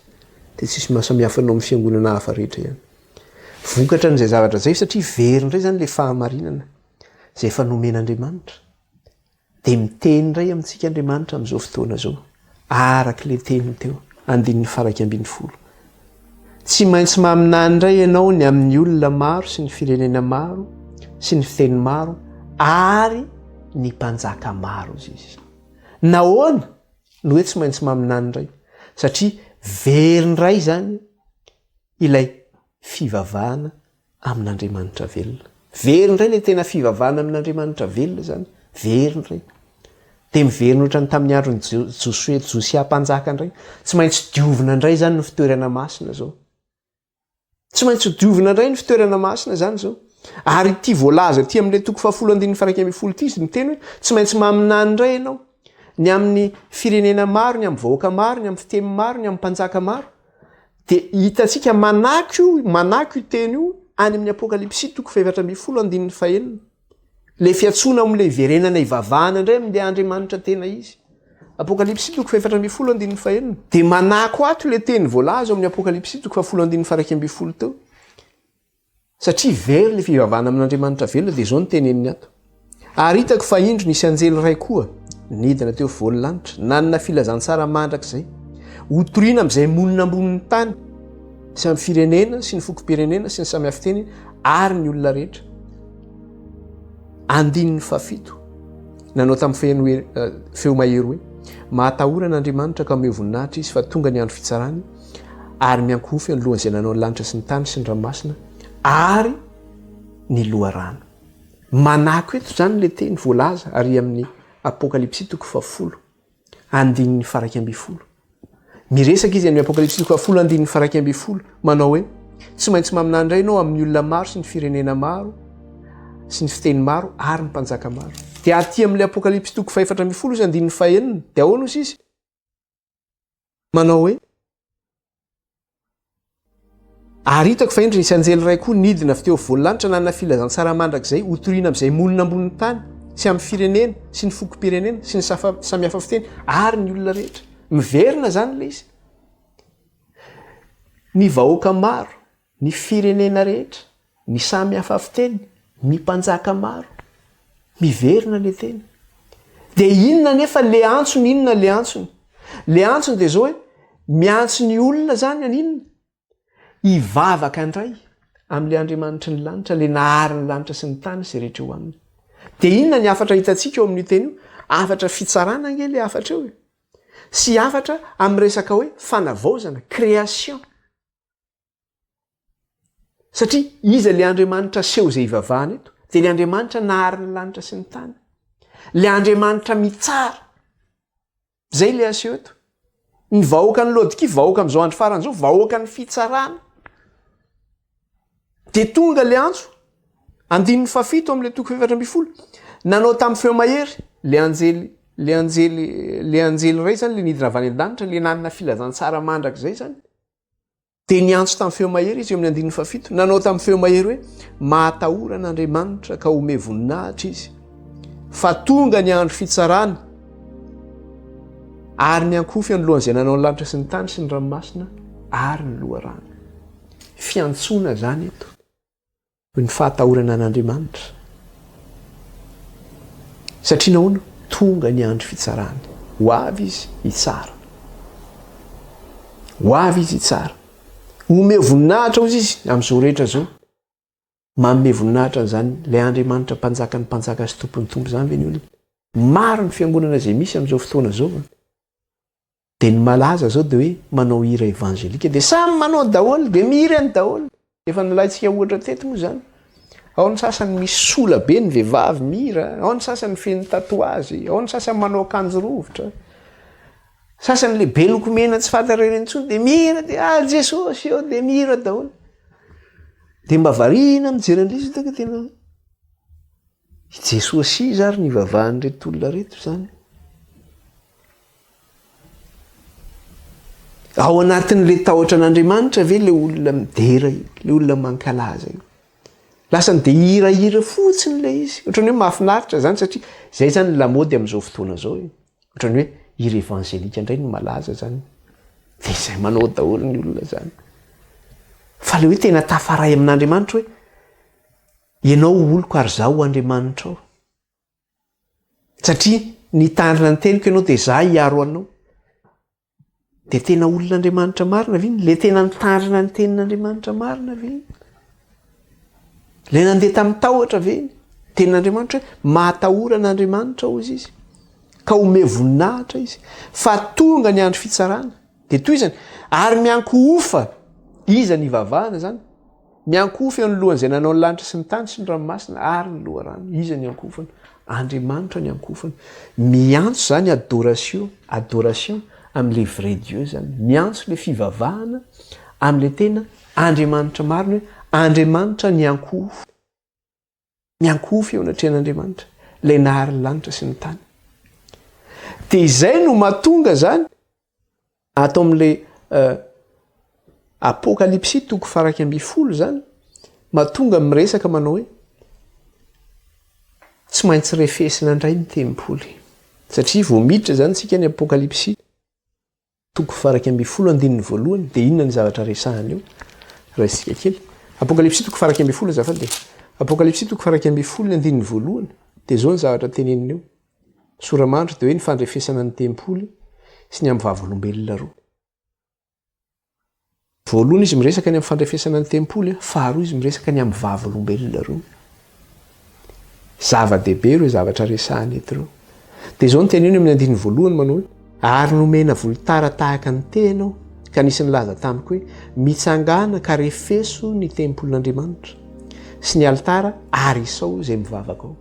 de tsisy mahasamihafa anao amin'ny fiangonana hafa rehetra ihany vokatra n'izay zavatra zay satria very indray zany le fahamarinana zay efa nomen'Andriamanitra de miteny indray amintsika Andriamanitra amin'izao fotoana zao araky le teniny teo andininy faraky ambin'ny folo tsy maintsy maminany indray ianao ny amin'ny olona maro sy ny firenena maro sy ny fiteny maro ary ny mpanjaka maro izy. Nahoana no hoe tsy maintsy maminany ray? Satria verinyray zany ilay fivavahana amin'Andriamanitra velona. Verinyray le tena fivavahana amin'Andriamanitra velona zany. Verinyray. De miverina ohatrany tamin'ny androny Josia mpanjaka indray. Tsy maintsy diovina indray zany ny fitoerana masina zao. Tsy maintsy diovina indray ny fitoerana masina zany zao. Ary ty voalaza ty amin'le toko 7:1 ty izy miteny hoe tsy maintsy maminany indray ianao ny amin'ny firenena maro, ny amin'ny vahoaka maro, ny amin'ny fiteny maro, ny amin'ny mpanjaka maro. De hitantsika manaky io teny io any amin'ny Apokalipsy toko 7:1. Le fiatsona amin'le iverenana ivavahana indray amin'le Andriamanitra tena izy. Apokalipsy toko 7:1. De manako ato le teny voalaza amin'ny Apokalipsy toko 7:1 teo. Satria very le fivavahana amin'Andriamanitra velona dia izao no teneniny ato. Ary hitako fa indro nisy anjely ray koa nidina teo voly lanitra, nanana filazantsara mandrakizay, hotoriana amin'izay monina ambonin'ny tany sy amin'ny firenena sy ny fokom-pirenena sy ny samy hafa teny ary ny olona rehetra. Andininy fafito nanao tamin'ny feo mahery hoe mahatahorana Andriamanitra ka omeo voninahitra izy fa tonga ny andro fitsarany ary miankofy ny lohan'izay nanao ny lanitra sy ny tany sy ny ranomasina ary ny loharano. Manako eto zany le teny voalaza ary amin'ny Apokalipsy toko 10 andininy faraky amby folo. Miresaka izy amin'ny Apokalipsy toko 10 andininy faraky amby folo manao hoe tsy maintsy maminany indray ianao amin'ny olona maro sy ny firenena maro sy ny fiteny maro ary ny mpanjaka maro. De aty amin'le Apokalipsy toko 4:4 izy andininy fahenina de ahoana izy manao hoe ary hitako fa indro nisy anjely ray koa nidina avy teo voly lanitra nanana filazantsara mandrakizay hotoriana amin'izay monina ambonin'ny tany sy amin'ny firenena sy ny fokom-pirenena sy ny samy hafa fiteny ary ny olona rehetra. Miverina zany le izy. Ny vahoaka maro, ny firenena rehetra, ny samy hafa fiteny, ny mpanjaka maro. Miverina le tena. De inona nefa le antsony, inona le antsony? Le antsony de zao hoe miantso ny olona zany aninona? Ivavaka indray amin'le Andriamanitra ny lanitra, le nahary ny lanitra sy ny tany sy rehetra eo aminy. De inona ny afatra hitantsika eo amin'ny teny io? Afatra fitsarana nge le afatra eo. Sy afatra amin'ny resaka hoe fanavaozana, création. Satria iza le Andriamanitra seho zay ivavahana eto? De le Andriamanitra nahary ny lanitra sy ny tany. Le Andriamanitra mitsara. Zay le aseho eto. Ny vahoaka ny Laodikia, vahoaka amin'izao andro farany zao, vahoaka ny fitsarana. De tonga le antso andininy fafito amin'le toko 4:10 nanao tamin'ny feo mahery le anjely ray zany le nidina avy any an-danitra le nanana filazantsara mandrakizay zany. De niantso tamin'ny feo mahery izy eo amin'ny andininy fafito nanao tamin'ny feo mahery hoe mahatahorana Andriamanitra ka ome voninahitra izy fa tonga ny andro fitsarana ary miankofy ny lohan'izay nanao ny lanitra sy ny tany sy ny ranomasina ary ny loharano. Fiantsona zany eto ny fahatahorana an'Andriamanitra. Satria nahoana tonga ny andro fitsarany. Ho avy izy hitsara. Ho avy izy hitsara. Omeo voninahitra hozy izy amin'izao rehetra zao. Manome voninahitra zany le Andriamanitra mpanjaka ny mpanjaka sy tompony tompo zany ve ny olona. Maro ny fiangonana zay misy amin'izao fotoana zao. De ny malaza zao de hoe manao hira evangelika de samy manao daholo de mihira ny daholo. Efa nalaitsika ohatra teto moa zany. Ao ny sasany misy sola be ny vehivavy mihira, ao ny sasany feno tatoazy, ao ny sasany manao akanjo rovitra. Sasany le be lokomena tsy fantarena intsony de mihira de Jesosy eo de mihira daholo. De mba variana mijery an'ilay izy tena Jesosy zary ny vavahany reto olona reto zany. Ao anatin'le tahotra an'Andriamanitra ve le olona midera io, le olona mankalaza io. Lasany de hira fotsiny le izy. Ohatrany hoe mahafinaritra zany satria zay zany lamody amin'izao fotoana zao. Ohatrany hoe hira evangelika indray no malaza zany. De izay manao daholo ny olona zany. Fa le hoe tena tafaray amin'Andriamanitra hoe ianao oloko ary zaho Andriamanitra ao. Satria nitandrina ny teniko ianao de za hiaro anao. De tena olon'Andriamanitra marina ve? Le tena nitandrina ny tenin'Andriamanitra marina ve? Le nandeha tamin'ny tahotra ve? tenin'Andriamanitra hoe mahatahoranaandriamanitra hozy izy ka ome voninahitra izy fa tonga ny andro fitsarana de toy izany ary mianko-ofa iza ny ivavahana zany mianko-ofa eo ny lohan'izay nanao ny lanitra sy ny tany sy ny ranomasina ary ny loharano iza ny ankofana andriamanitra ny ankofana miantso zany adoration am'le vrai Dieu zany miantso le fivavahana am'le tena andriamanitra mariny hoe andriamanitra ny ankofo mianko-ofa eo anatrehan'andriamanitra lay nahary ny lanitra sy ny tany de izay no mahatonga zany atao am'le apokalipsy toko faraky amby folo zany mahatonga miresaka manao hoe tsy maintsy refesina indray ny tempoly satria vao miditra zany tsika ny apokalipsy toko faraky amby folo andininy voalohany de inona ny zavatra resahany eo raha isika kely apokalipsy toko faraky amby folo zafady de apokalipsy toko faraky amby folo ny andininy voalohany de zao ny zavatra teneniny eo soramandry de hoe ny fandrefesana ny tempoly sy ny am'vavolombelona roa voalohany izy miresaka ny am'fandrefesana ny tempoly faharoa izy miresaka ny am'vavolombelona roa zava-dehibe reo zavatra resahany eto reo de zao ny teneny amin'ny andininy voalohany manao hoe ary nomena volotara tahaka ny tenao ka nisy ny laza tamiko hoe mitsangana ka refeso ny tempolin'Andriamanitra sy ny alitara ary isao zay mivavaka ao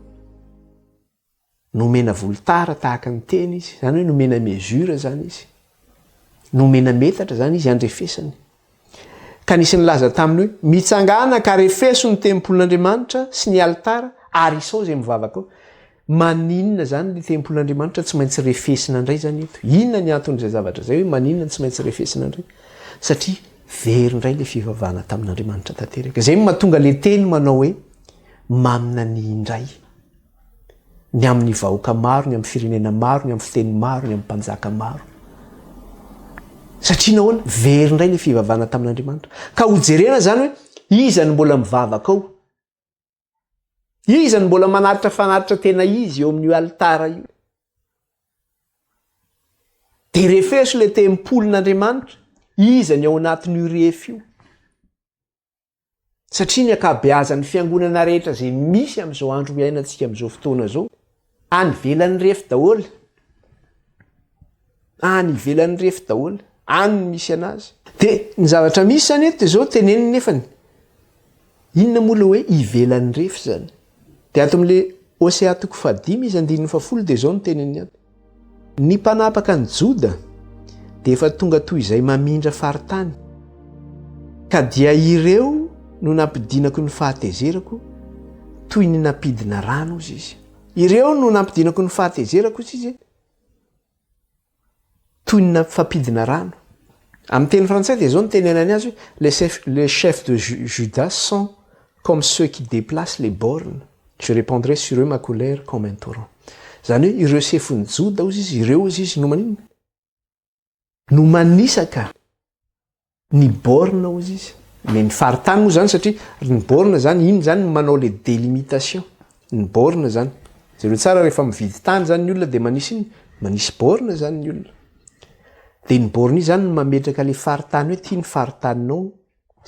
nomena volotara tahaka ny tena izy zany hoe nomena mesura zany izy nomena metatra zany izy andrefesany ka nisy ny laza taminy hoe mitsangana ka refeso ny tempolin'Andriamanitra sy ny alitara ary isao zay mivavaka ao maninona zany le tempolin'Andriamanitra tsy maintsy refesina indray zany eto inona ny anton'izay zavatra zay hoe maninona tsy maintsy refesina indray satria very indray le fivavahana tamin'Andriamanitra tanteraka zay mahatonga le teny manao hoe mamina ny indray ny amin'ny vahoaka maro ny amin'ny firenena maro ny amin'ny fiteny maro ny amin'ny mpanjaka maro satria nahoana very indray le fivavahana tamin'Andriamanitra ka hojerena zany hoe iza ny mbola mivavaka ao iza ny mbola manaritra fanaritra tena izy eo amin'io alitara io de refeso le tempolin'Andriamanitra iza ny ao anatin'io rehefa io satria ny akabeazan'ny fiangonana rehetra zay misy am'izao andro miainantsika am'izao fotoana zao any velan'ny rehefa daholo any ivelan'ny rehefa daholo any ny misy anazy de ny zavatra misy zany eto de zao teneniny nefany inona moa le hoe ivelan'ny rehefa zany de ato am'le Osea toko fadimy izy andininy fafolo de zao ny teneniny ato ny mpanapaka ny Joda de efa tonga toy izay mamindra faritany ka dia ireo no nampidinako ny fahatezerako toy ny nampidina rano izy izy ireo no nampidinako ny fahatezerako izy toy ny fampidina rano amin'ny teny frantsay de zao ny tenenany azy les chefs de Juda sont comme ceux qui déplacent les bornes je répandrai sur eux ma colère comme un torrent zany hoe ireo sefon'ny Joda ozy izy ireo izy izy no manina no manisaka ny borne ozy izy mais ny faritany moa zany satria ny borne zany iny zany manao le délimitation ny borne zany zareo tsara rehefa mividy tany zany ny olona de manisy borne zany ny olona de ny borne io zany mametraka le faritany hoe tia ny faritaninao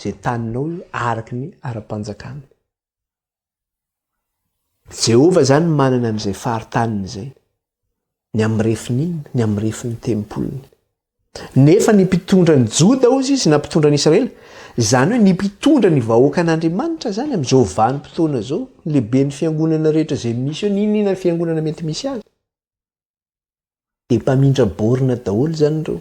zay taninao io araky ny ara-panjakana Jehova zany manana an'izay faritaniny zay ny am'refiny iny ny am'refiny tempoliny nefa ny mpitondra ny Joda ozy izy na mpitondra ny Israely zany hoe ny mpitondra ny vahoaka an'Andriamanitra zany am'izao vanim-potoana zao lehibe ny fiangonana rehetra zay misy eo ninona ny fiangonana mety misy azy de mpamindra borina daholo zany reo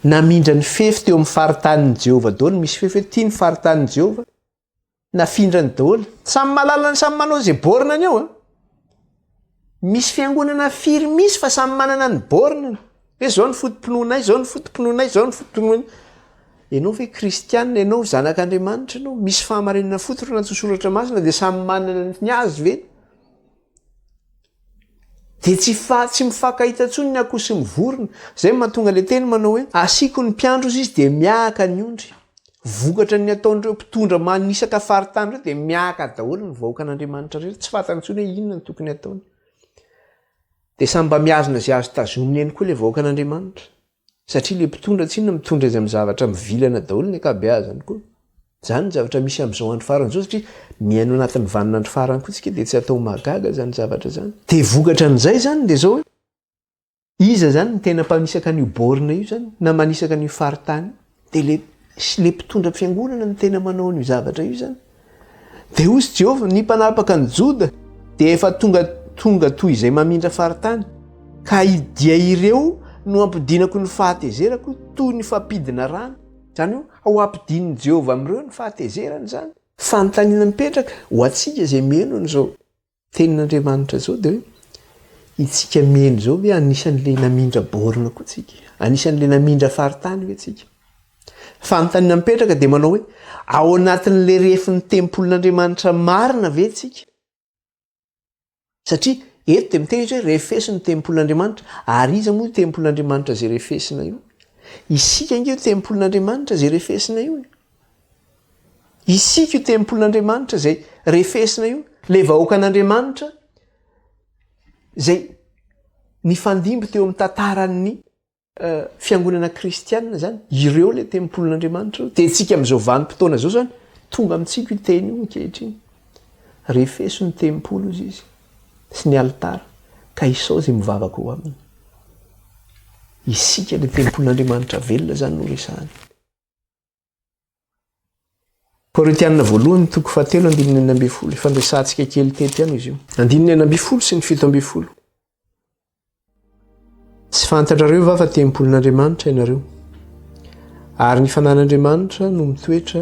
namindra ny fefy teo amin'ny faritanin'ny Jehova daholo misy fefy hoe tia ny faritanin'ny Jehova nafindra ny daholo samy mahalala ny samy manao zay borina ny ao misy fiangonana firy misy fa samy manana ny borina hoe zao ny fotom-pinoanay zao ny fotom-pinoanay zao ny fotom-pinoanay ianao ve kristianina ianao zanak'Andriamanitra ianao misy fahamarinana fototra natsosoratra masina de samy manana ny azy ve de tsy mifankahita tsony ny akoho sy ny vorona zay mahatonga le teny manao hoe asiko ny mpiandro izy de miaka ny ondry vokatra ny ataon'ireo mpitondra manisaka faritany reo de miaka daholo ny vahoaka an'Andriamanitra rehetra tsy fantany tsony hoe inona ny tokony ataony de samy mba miazona zay azo tazominy eny koa le vahoaka an'Andriamanitra satria le mpitondra tsy inona mitondra izy amin'ny zavatra mivilana daholo ny akabeazany koa zany zavatra misy am'izao andro farany zao satria miaino anatin'ny vaninandro farany koa tsika dia tsy atao magaga zany zavatra zany de vokatra n'izay zany de zao hoe iza zany ny tena mpanisaka an'io borina io zany na manisaka an'io faritany de le mpitondra fiangonana ny tena manao an'io zavatra io zany de ozy Jehovah ny mpanapaka ny Joda de efa tonga toy izay mamindra faritany ka dia ireo no ampidinako ny fahatezerako toy ny fampidina rano zany io ao ampidin'ny Jehovah am'ireo ny fahatezerany zany fanontaniana mipetraka ho atsika zay mihaino an'izao tenin'Andriamanitra zao de hoe itsika mihaino zao hoe anisan'le namindra borina koa tsika anisan'le namindra faritany hoe tsika fanontaniana mipetraka de manao hoe ao anatin'le rehefin'ny tempolin'Andriamanitra marina ve tsika satria eto de miteny izy hoe refesin'ny tempolin'Andriamanitra ary iza moa tempolin'Andriamanitra zay refesina io isika io tempolin'Andriamanitra zay refesina io isika io tempolin'Andriamanitra zay refesina io le vahoaka an'Andriamanitra zay nifandimby teo amin'ny tantaran'ny fiangonana kristianina zany ireo le tempolin'Andriamanitra de tsika am'izao vanim-potoana zao zany tonga amintsika io teny io ankehitriny refesiny tempolo izy sy ny altara ka isao zay mivavaka ho aminy isika le tempolin'Andriamanitra velona zany no resahany Korintianina voalohany toko 7:9 fandraisantsika kely tety ihany izy io 9 sy ny 7 tsy fantatrareo va fa tempolin'Andriamanitra ianareo ary ny fanan'Andriamanitra no mitoetra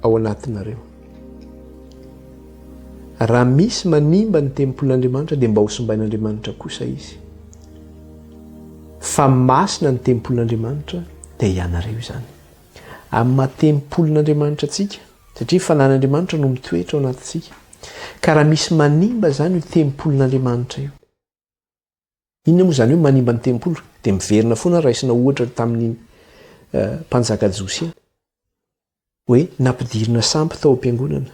ao anatinareo raha misy manimba ny tempolin'Andriamanitra dia mba ho sombain'Andriamanitra kosa izy fa masina ny tempolin'Andriamanitra dia ianareo izany amin'ny maha-tempolin'Andriamanitra atsika satria fanan'Andriamanitra no mitoetra ao anatintsika ka raha misy manimba zany io tempolin'Andriamanitra io inona moa zany hoe manimba ny tempolo dia miverina foana raisina ohatra tamin'ny mpanjaka Josia hoe nampidirina sampy tao am-piangonana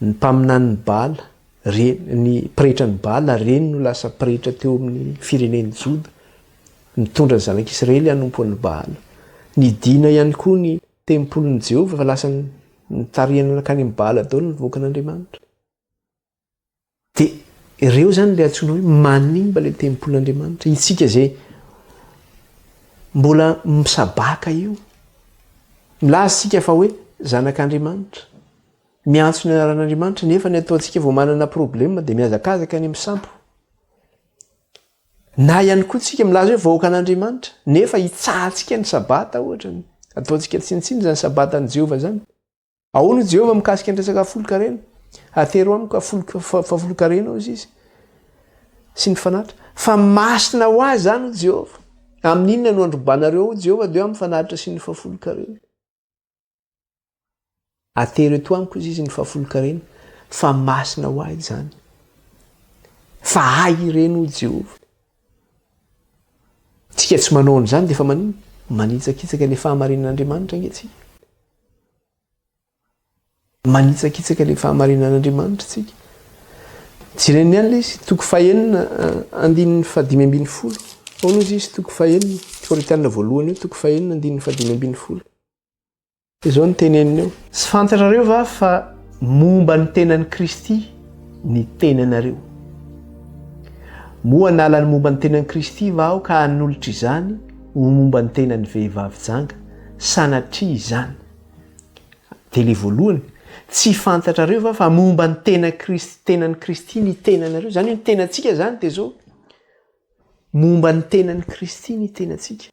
ny mpaminany Baala ny pretra ny Baala reny no lasa pretra teo amin'ny firenen'ny Joda nitondra ny zanak'Israely hanompo ny Baala nidina ihany koa ny tempolin'ny Jehovah fa lasa nitarihana nakany amin'ny Baala daholo ny voaka an'Andriamanitra dia ireo zany le antsoina hoe manimba le tempolin'Andriamanitra itsika zay mbola misabaka io milaza sika fa hoe zanak'Andriamanitra miantso ny anaran'Andriamanitra nefa ny ataontsika vao manana problema dia miazakazaka any amin'ny sampo na ihany koa tsika milaza hoe vahoaka an'Andriamanitra nefa hitsahantsika ny sabata ohatra ataontsika tsinitsiny zany sabatan'i Jehovah zany ahoana Jehovah mikasika ny resaka folo-karena atero amiko fafolo-karena ao izy sy ny fanatitra fa masina ho azy zany Jehovah amin'inona no androbanareo ao Jehovah dia amin'ny fanatitra sy ny fafolo-karena atero eto amiko izy ny fafolo-karena fa masina ho azy zany fa ay ireny ho Jehovah tsika tsy manao an'izany dia efa manitsakitsaka le fahamarinan'Andriamanitra angetsika manitsakitsaka le fahamarinan'Andriamanitra tsika jireny ihany le izy toko 6:5-10 aono izy izy toko 6 Korintianina voalohany io toko 6:5-10 izao ny teneniny eo sy fantatrareo va fa momba ny tenan'i Kristy ny tenanareo moa nala ny momba ny tenan'i Kristy va aho ka hanolotra izany ho momba ny tenan'ny vehivavy janga sanatria izany dia le voalohany tsy fantatrareo va fa momba ny tenan'i Kristy ny tenanareo zany hoe ny tenantsika zany dia zao momba ny tenan'i Kristy ny tenantsika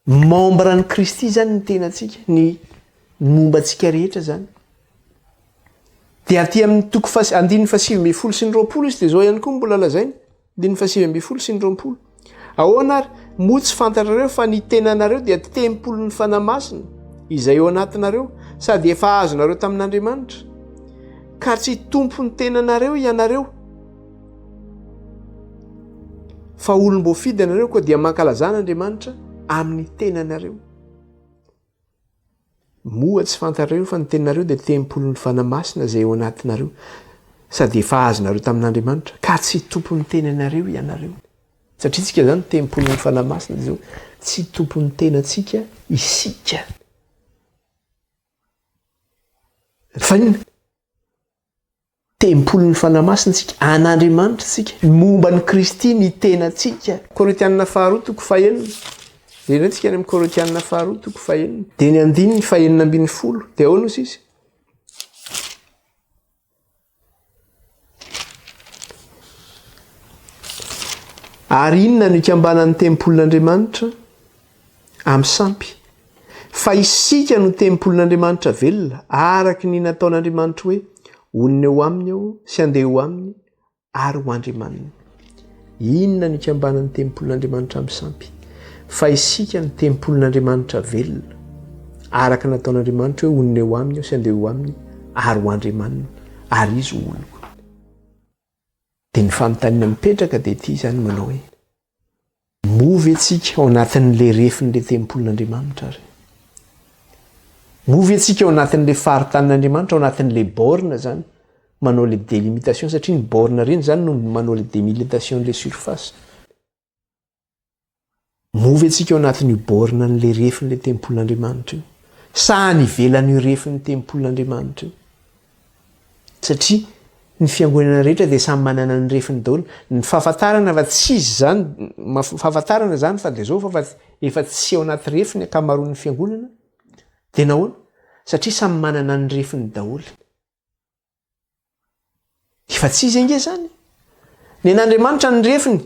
membre ny Kristy zany ny tenantsika ny mombantsika rehetra zany dia aty amin'ny toko 7:20 sy ny 20 izy dia zao ihany koa mbola lazainy 7:20 sy ny 20 ahoana ary moa tsy fantatrareo fa ny tenanareo dia tempolon'ny fanamasina izay eo anatinareo sady efa azonareo tamin'Andriamanitra ka tsy tompony tenanareo ianareo fa olom-boafidy anareo koa dia mankalazan'Andriamanitra amin'ny tenanareo moa tsy fantatrareo fa ny tenanareo dia tempolon'ny fanamasina izay eo anatinareo sady efa azonareo tamin'Andriamanitra ka tsy tompon'ny tenanareo ianareo satria tsika zany tempoly ny fanamasina de zao tsy tompon'ny tenantsika isika fa inona tempoly ny fanamasina tsika an'Andriamanitra tsika momba ny Kristy ny tenantsika. Korintianina faharoa toko fahaenina renantsika any amin'ny Korintianina faharoa toko fahaenina de ny andininy fahaenina ambin'ny folo de ahoana ozy izy ary inona no ikambanan'ny tempolin'Andriamanitra amin'ny sampy fa isika no tempolin'Andriamanitra velona araka ny nataon'Andriamanitra hoe olona eo aminy aho sy andeha ho aminy ary ho andriamanina. Inona no ikambanan'ny tempolin'Andriamanitra amin'ny sampy fa isika no tempolin'Andriamanitra velona araka nataon'Andriamanitra hoe olona eo aminy aho sy andeha ho aminy ary ho andriamanina ary izy oloko. Dia ny fanontaniana mipetraka dia ity izany manao hoe movy antsika ao anatin'ilay refin'ilay tempolin'Andriamanitra ary movy antsika ao anatin'ilay faritanin'Andriamanitra ao anatin'ilay borne zany manao le délimitation satria ny borne reny zany no manao le délimitation le surface. Movy antsika ao anatin'io borne n'ilay refin'ilay tempolin'Andriamanitra io sa ny ivelan'io refin'ny tempolin'Andriamanitra io satria ny fiangonana rehetra dia samy manana ny refiny daholo. Ny fahafantarana fa tsisy zany fahafantarana zany fa dia zao fa efa tsy ao anaty refiny akamaroan'ny fiangonana dia nahoana satria samy manana ny refiny daholo. Efa tsy izy ange zany ny an'Andriamanitra ny refiny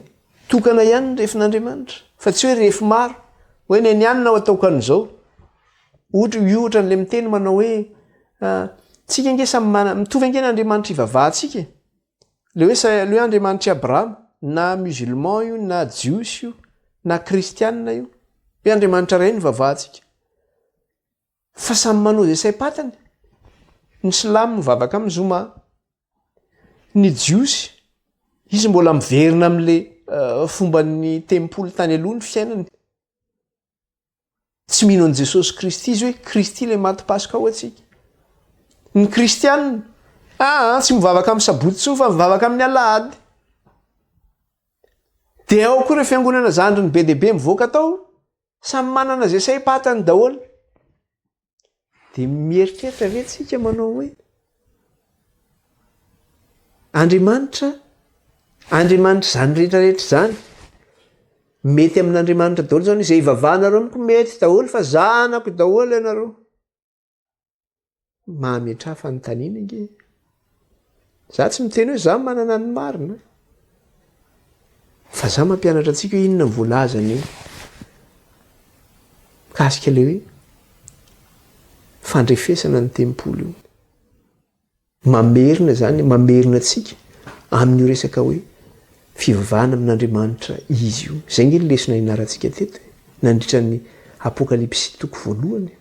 tokana ihany ny refin'Andriamanitra fa tsy hoe refy maro hoe ny ihany nao ataoko an'izao io ohatran'ilay miteny manao hoe tsika ange samy mitovy ange n'Andriamanitra ivavahantsika le hoe Andriamanitra Abrahama na musulman io na jiosy io na kristianina io hoe Andriamanitra ray no ivavahantsika fa samy manao izay saim-patany. Ny silamo mivavaka amin'ny zoma, ny jiosy izy mbola miverina amin'ilay fomban'ny tempoly tany aloha ny fiainany, tsy mino an'i Jesosy Kristy izy hoe Kristy ilay maty Paska ho antsika. Ny kristianina tsy mivavaka amin'ny sabotsy tso fa mivavaka amin'ny alahady. Dia ao koa ireo fiangonana zandriny be dia be mivoaka tao samy manana izay saim-patany daholo. Dia mieritreritra ve tsika manao hoe Andriamanitra zany rehetrarehetra zany mety amin'Andriamanitra daholo zany izay ivavahanareo amiko mety daholo fa zanako daholo ianareo. Mahametra fanontaniana nge. Za tsy miteny hoe za manana ny marina fa za mampianatra antsika hoe inona voalazany eo mikasika ilay hoe fandrefesana ny tempoly io. Mamerina zany mamerina antsika amin'io resaka hoe fivavahana amin'Andriamanitra izy io. Zay nge lesona inarantsika teto nandritra ny apokalipsy toko voalohany.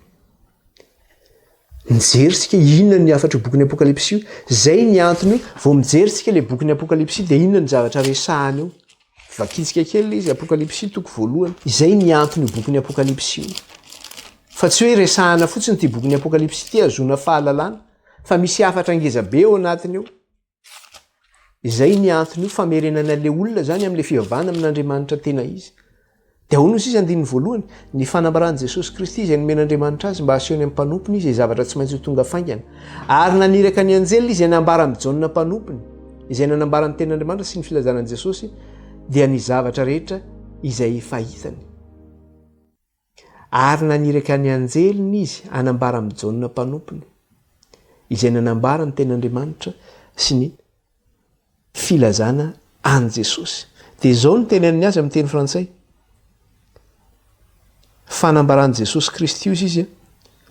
Mijeritsika inona ny afatra bokin'ny apokalipsy io, zay ny antony io. Vao mijeritsika le bokin'ny apokalipsy dia inona ny zavatra resahany io. Vakitsika kely izy apokalipsy toko voalohany. Izay ny antony bokin'ny apokalipsy io. Fa tsy hoe resahana fotsiny ty bokin'ny apokalipsy ty azona fahalalana fa misy afatra ngeza be ao anatiny io. Izay ny antony io famerenana le olona zany amin'le fivavahana amin'Andriamanitra tena izy. Dia ahoana izy andininy voalohany ny fanambaran'i Jesosy Kristy izay nomen'Andriamanitra azy mba asehony amin'ny mpanompony izy zavatra tsy maintsy ho tonga faingana. Ary naniraka ny anjely izy nanambara amin'ny Jaona mpanompony izay nanambara ny ten'Andriamanitra sy ny filazanan'i Jesosy dia ny zavatra rehetra izay efa hitany. Ary naniraka ny anjeliny izy anambara amin'ny Jaona mpanompony izay nanambara ny ten'Andriamanitra sy ny filazana an Jesosy. Dia izao no teneniny azy amin'ny teny frantsay. Fanambaran'i Jesosy Kristy izy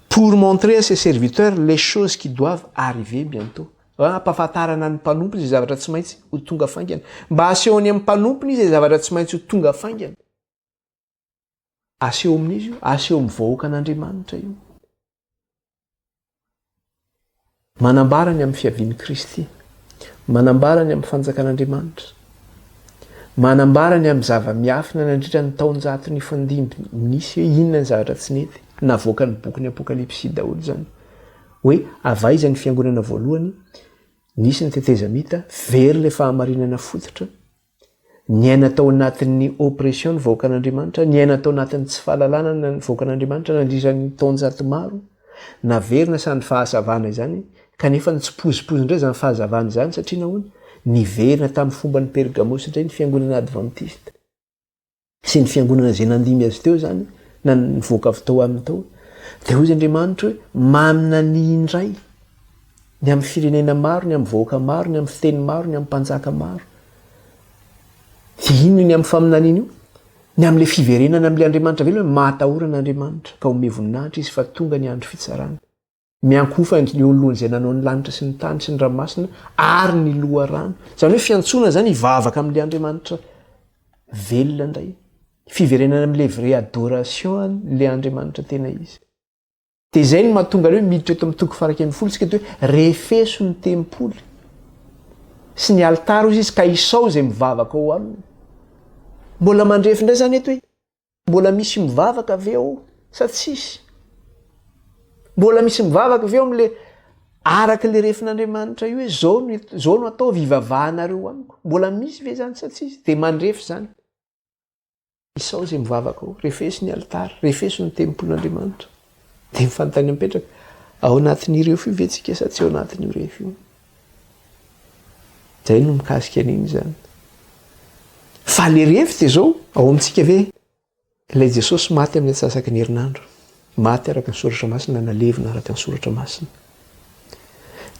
pour montrer à ses serviteurs les choses qui doivent arriver bientôt. Ampahafantarana ny mpanompony izay zavatra tsy maintsy ho tonga faingana. Mba asehony amin'ny mpanompony izay zavatra tsy maintsy ho tonga faingana. Aseho amin'izy io, aseho amin'ny vahoaka an'Andriamanitra io. Manambarany amin'ny fiavian'i Kristy, manambarany amin'ny fanjakan'Andriamanitra, manambarany amin'ny zava-miafina nandritra ny taonjato ny fandimby nisy hoe inona ny zavatra tsy nety navoaka ny bokin'ny apokalipsy daholo zany hoe avaiza ny fiangonana voalohany nisy ny tetezamita very le fahamarinana fototra, ny aina tao anatin'ny oppression ny vahoaka an'Andriamanitra, ny aina tao anatin'ny tsy fahalalana ny vahoaka an'Andriamanitra nandrisan'ny taonjato maro, naverina sany fahazavana izany kanefa ny tsy pozipozy indray zany fahazavana izany satria nahoana niverina tamin'ny fomba ny Pergamos indray ny fiangonana adventiste sy ny fiangonana izay nandimy azy teo zany na nivoaka avy tao aminy tao. Dia hoy Andriamanitra hoe mamina ny indray ny amin'ny firenena maro, ny amin'ny vahoaka maro, ny amin'ny fiteny maro, ny amin'ny mpanjaka maro. Dia ino ny amin'ny faminaniana io? Ny amin'ilay fiverenana amin'ilay Andriamanitra ve hoe mahatahorana Andriamanitra ka omea voninahitra izy fa tonga ny andro fitsarana. Miankofa ny olona izay nanao ny lanitra sy ny tany sy ny ranomasina ary ny loha rano. Izany hoe fiantsona zany hivavaka amin'ilay Andriamanitra velona indray. Fiverenana amin'ilay vraie adoration ilay Andriamanitra tena izy. Dia izay no mahatonga hoe miditra eto amin'ny toko farakely ny folo sika hoe refeso ny tempoly sy ny altara izy ka isao izay mivavaka ao aminy. Mbola mandrefy indray zany eto hoe mbola misy mivavaka avy ao sa tsisy? Mbola misy mivavaka avy ao amin'ilay araka ilay refin'Andriamanitra io hoe zao no atao vivavahanareo amiko. Mbola misy ve zany sa tsisy? Dia mandrefy zany. Isao izay mivavaka ao, refeso ny altara, refeso ny tempolin'Andriamanitra. Dia mifantany mipetraka ao anatin'ireo fio ve tsika sa tsy ao anatin'ireo fio? Zay no mikasika an'iny zany. Fa le refy dia zao ao amintsika ve ilay Jesosy maty amin'ny atsasaky ny herinandro, maty araka ny soratra masina, nalevina araka ny soratra masina.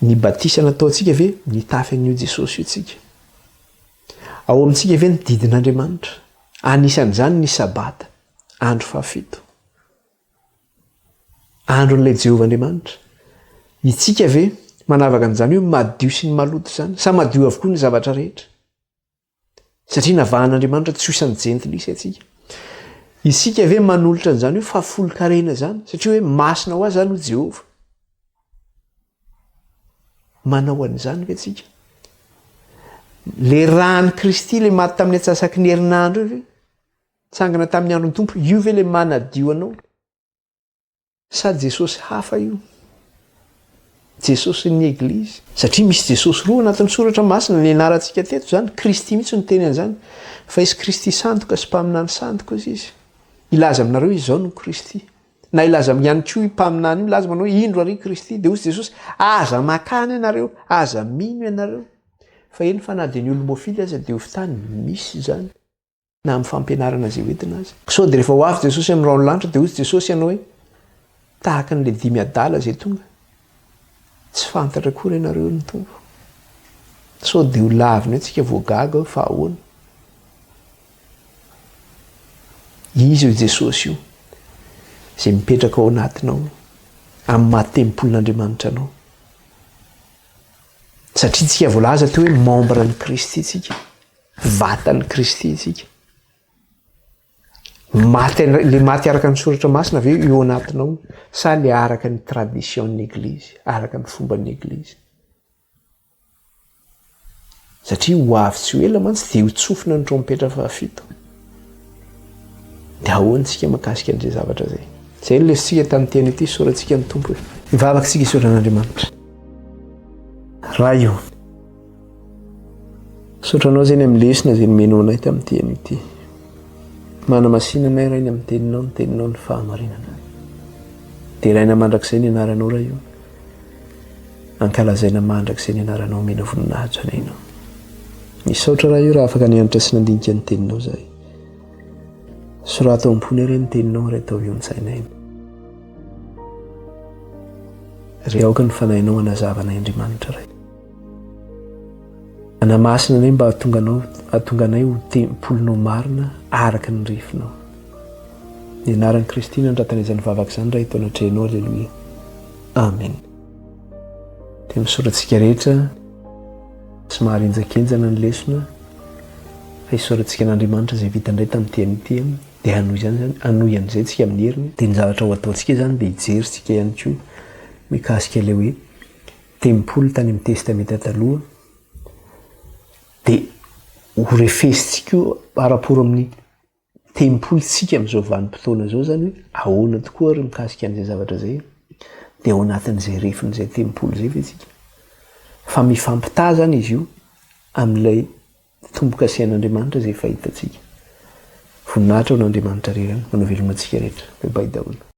Ny batisa nataontsika ve nitafy an'io Jesosy io tsika. Ao amintsika ve ny didin'Andriamanitra, anisan'izany ny sabata, andro fahafito, andron'ilay Jehovahandriamanitra. Itsika ve manavaka an'izany hoe madio sy ny maloto zany, sa madio avokoa ny zavatra rehetra? Satria navahan'Andriamanitra tsy ho isan'ny jentilisa atsika. Isika ve manolotra an'izany hoe fahafolo-karena zany, satria hoe masina ho azy zany ho Jehova. Manao an'izany ve tsika? Le rany Kristy le maty tamin'ny atsasaky ny herinandro io ve tsangana tamin'ny andron'ny tompo, io ve le manadio anao? Sa Jesosy hafa io? Jesosy ny Eglizy. Satria misy Jesosy roa anatin'ny soratra masina, ny anarantsika teto zany Kristy mihitsy no teny an'izany, fa izy Kristy sandoka sy mpaminany sandoka izy. Ilaza aminareo izy zao no Kristy. Na ilaza ihany koa mpaminany io, ilaza manao indro ary Kristy. Dia hozy Jesosy aza makany ianareo, aza mino ianareo. Fa eny fa na dia ny olo-mofily aza dia hofitany misy zany na amin'ny fampianarana izay hoentina azy. Sao dia rehefa ho avy Jesosy amin'ny rano lanitra dia hozy Jesosy ianao hoe tahaka n'ilay dimy adala izay tonga, tsy fantatra koa ianareo ny tompo. Sao dia ho lavina antsika voagaga fa ahoana. Izy io Jesosy io izay mipetraka ao anatinao amin'ny mahatempolin'Andriamanitra anao. Satria tsika voalaza teo hoe membre ny Kristy tsika, vatan'ny Kristy tsika. Le maty araka ny soratra masina ve eo anatinao, sa le araka ny tradition'ny Eglizy, araka ny fomban'ny Eglizy. Satria ho avy tsy ho ela mantsy dia ho tsofina ny trompetra fahafito. Dia ahoana tsika makasika an'izay zavatra zay? Zay no lesitsika tamin'ny teny ity, sorantsika ny tompo hoe mivavaka tsika isotran'Andriamanitra. Raha io sotranao zay ny amin'ny lesona zay nomenao anay tamin'ny teny ity. Manamasinanay rainy amin'ny teninao, ny teninao ny fahamarinana. Dia raina mandrakizay ny anaranao raha io. Ankalazaina mandrakizay ny anaranao, mena voninahitra anay. Misaotra raha io raha afaka nianatra sy nandinika ny teninao zay. Sorato am-pony iray ny teninao ray atao io ny sainay. Ry aoka ny fanahinao anazavanay Andriamanitra ray. Anamasina anay mba hahatonga anay ho tempolinao marina araka ny refinao. Ny anaran'i Kristy nandratana izany vavaka izany raha itao anatrehanao, aleluia. Amen. Dia misoratsika rehetra tsy maharenjakenjana ny lesona fa hisoratsika n'Andriamanitra izay vita indray tamin'ny teny ity, dia hanohy an'izay tsika amin'ny heriny. Dia ny zavatra ho ataontsika izany dia hijeritsika ihany koa mikasika ilay hoe tempoly tany amin'ny testamenta taloha, dia ho refesitsika io paraporo amin'ny tempolyntsika amin'izao vanim-potoana izao zany hoe ahoana tokoa ary mikasika an'izay zavatra zay, dia ao anatin'izay refin'izay tempoly izay ve tsika. Fa mifampità zany izy io amin'ilay tomboka asian'andriamanitra zay fahitatsika voninahitra ho n'andriamanitra rerany manaveloma antsika rehetra baibai daholo